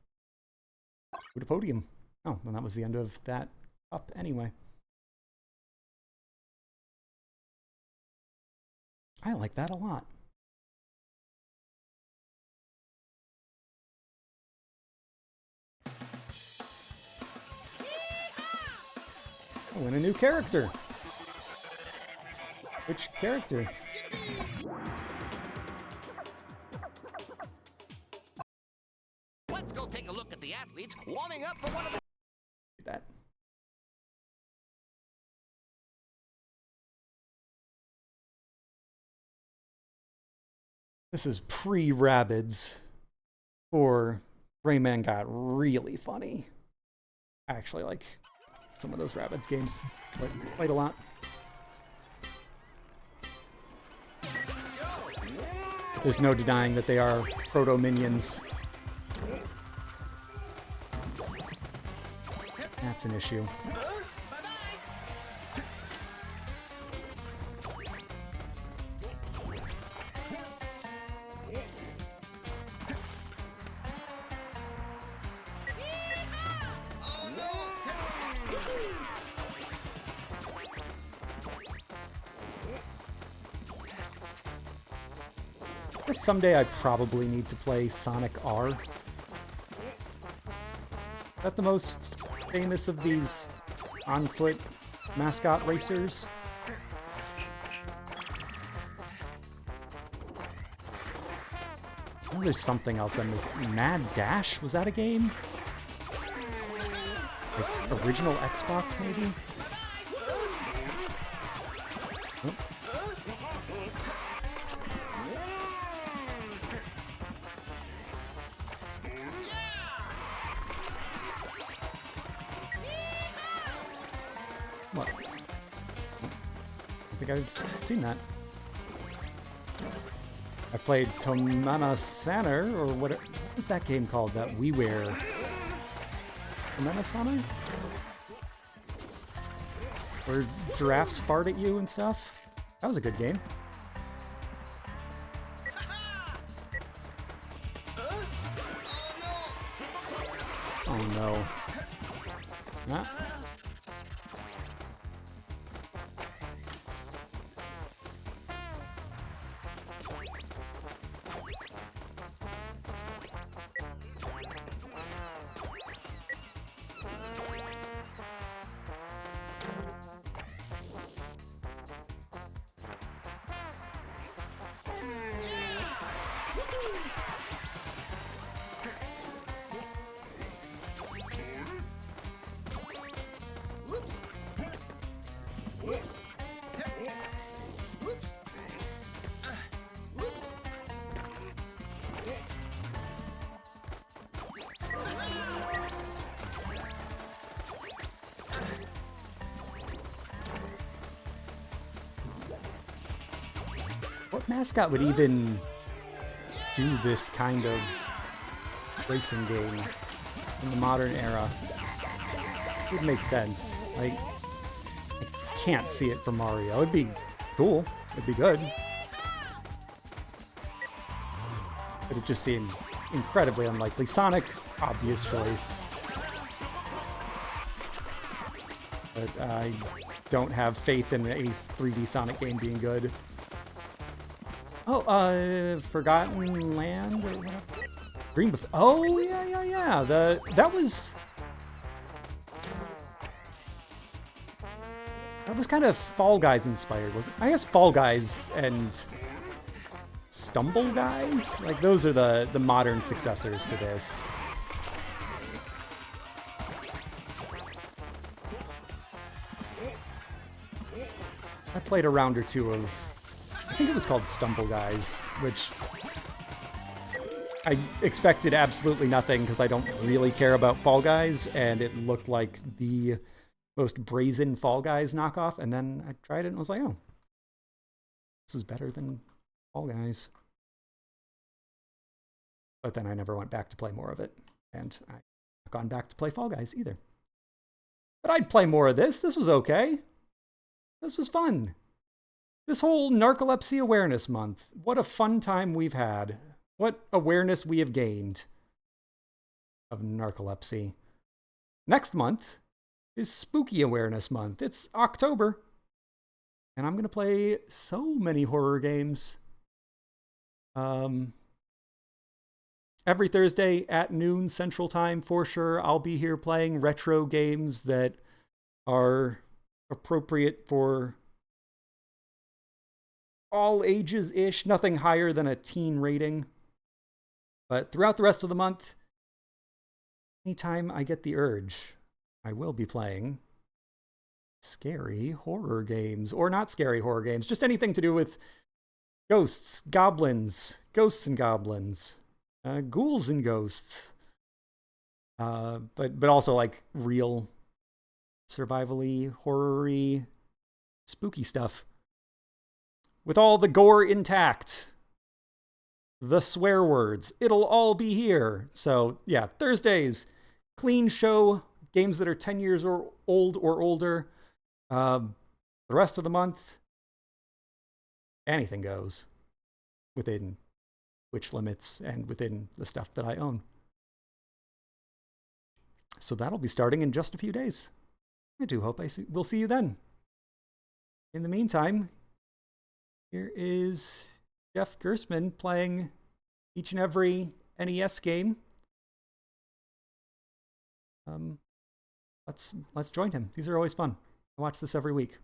With a podium. Oh, well, that was the end of that up anyway. I like that a lot. Oh, and a new character. Which character? Let's go take a look at the athletes warming up for one of the... That. This is pre-Rabbids, or Rayman got really funny. I actually like some of those Rabbids games. Played a lot. There's no denying that they are proto-minions. That's an issue. I guess someday I probably need to play Sonic R. Is that the most famous of these on-foot mascot racers? Oh, there's something else on this. Mad Dash? Was that a game? Like, original Xbox, maybe? Oh. What? I think I've seen that. I played Tomana Saner, or what was that game called that WiiWare? Tomana Saner? Where giraffes fart at you and stuff? That was a good game. Oh no. Ah. What mascot would even do this kind of racing game in the modern era? It would make sense. Like, I can't see it for Mario. It'd be cool. It'd be good. But it just seems incredibly unlikely. Sonic, obvious choice. But I don't have faith in a 3D Sonic game being good. Oh, Forgotten Land or whatever. Green Buff. Oh yeah. That was kind of Fall Guys inspired, wasn't it? I guess Fall Guys and Stumble Guys, like those are the modern successors to this. I played a round or two of, I think it was called Stumble Guys, which I expected absolutely nothing because I don't really care about Fall Guys, and it looked like the most brazen Fall Guys knockoff, and then I tried it and was like, oh, this is better than Fall Guys. But then I never went back to play more of it, and I've not gone back to play Fall Guys either. But I'd play more of this. This was okay. This was fun. This whole Narcolepsy Awareness Month. What a fun time we've had. What awareness we have gained of narcolepsy. Next month is Spooky Awareness Month. It's October. And I'm going to play so many horror games. Every Thursday at noon Central Time, for sure, I'll be here playing retro games that are appropriate for all ages-ish, nothing higher than a teen rating. But throughout the rest of the month, anytime I get the urge, I will be playing scary horror games, or not scary horror games, just anything to do with ghosts, goblins, ghosts and goblins, ghouls and ghosts, but also like real survival-y, horror-y, spooky stuff. With all the gore intact, the swear words, it'll all be here. So yeah, Thursdays, clean show, games that are 10 years or old or older. The rest of the month, anything goes within Twitch limits and within the stuff that I own. So that'll be starting in just a few days. I do hope we'll see you then. In the meantime, here is Jeff Gersman playing each and every NES game. Let's join him. These are always fun. I watch this every week.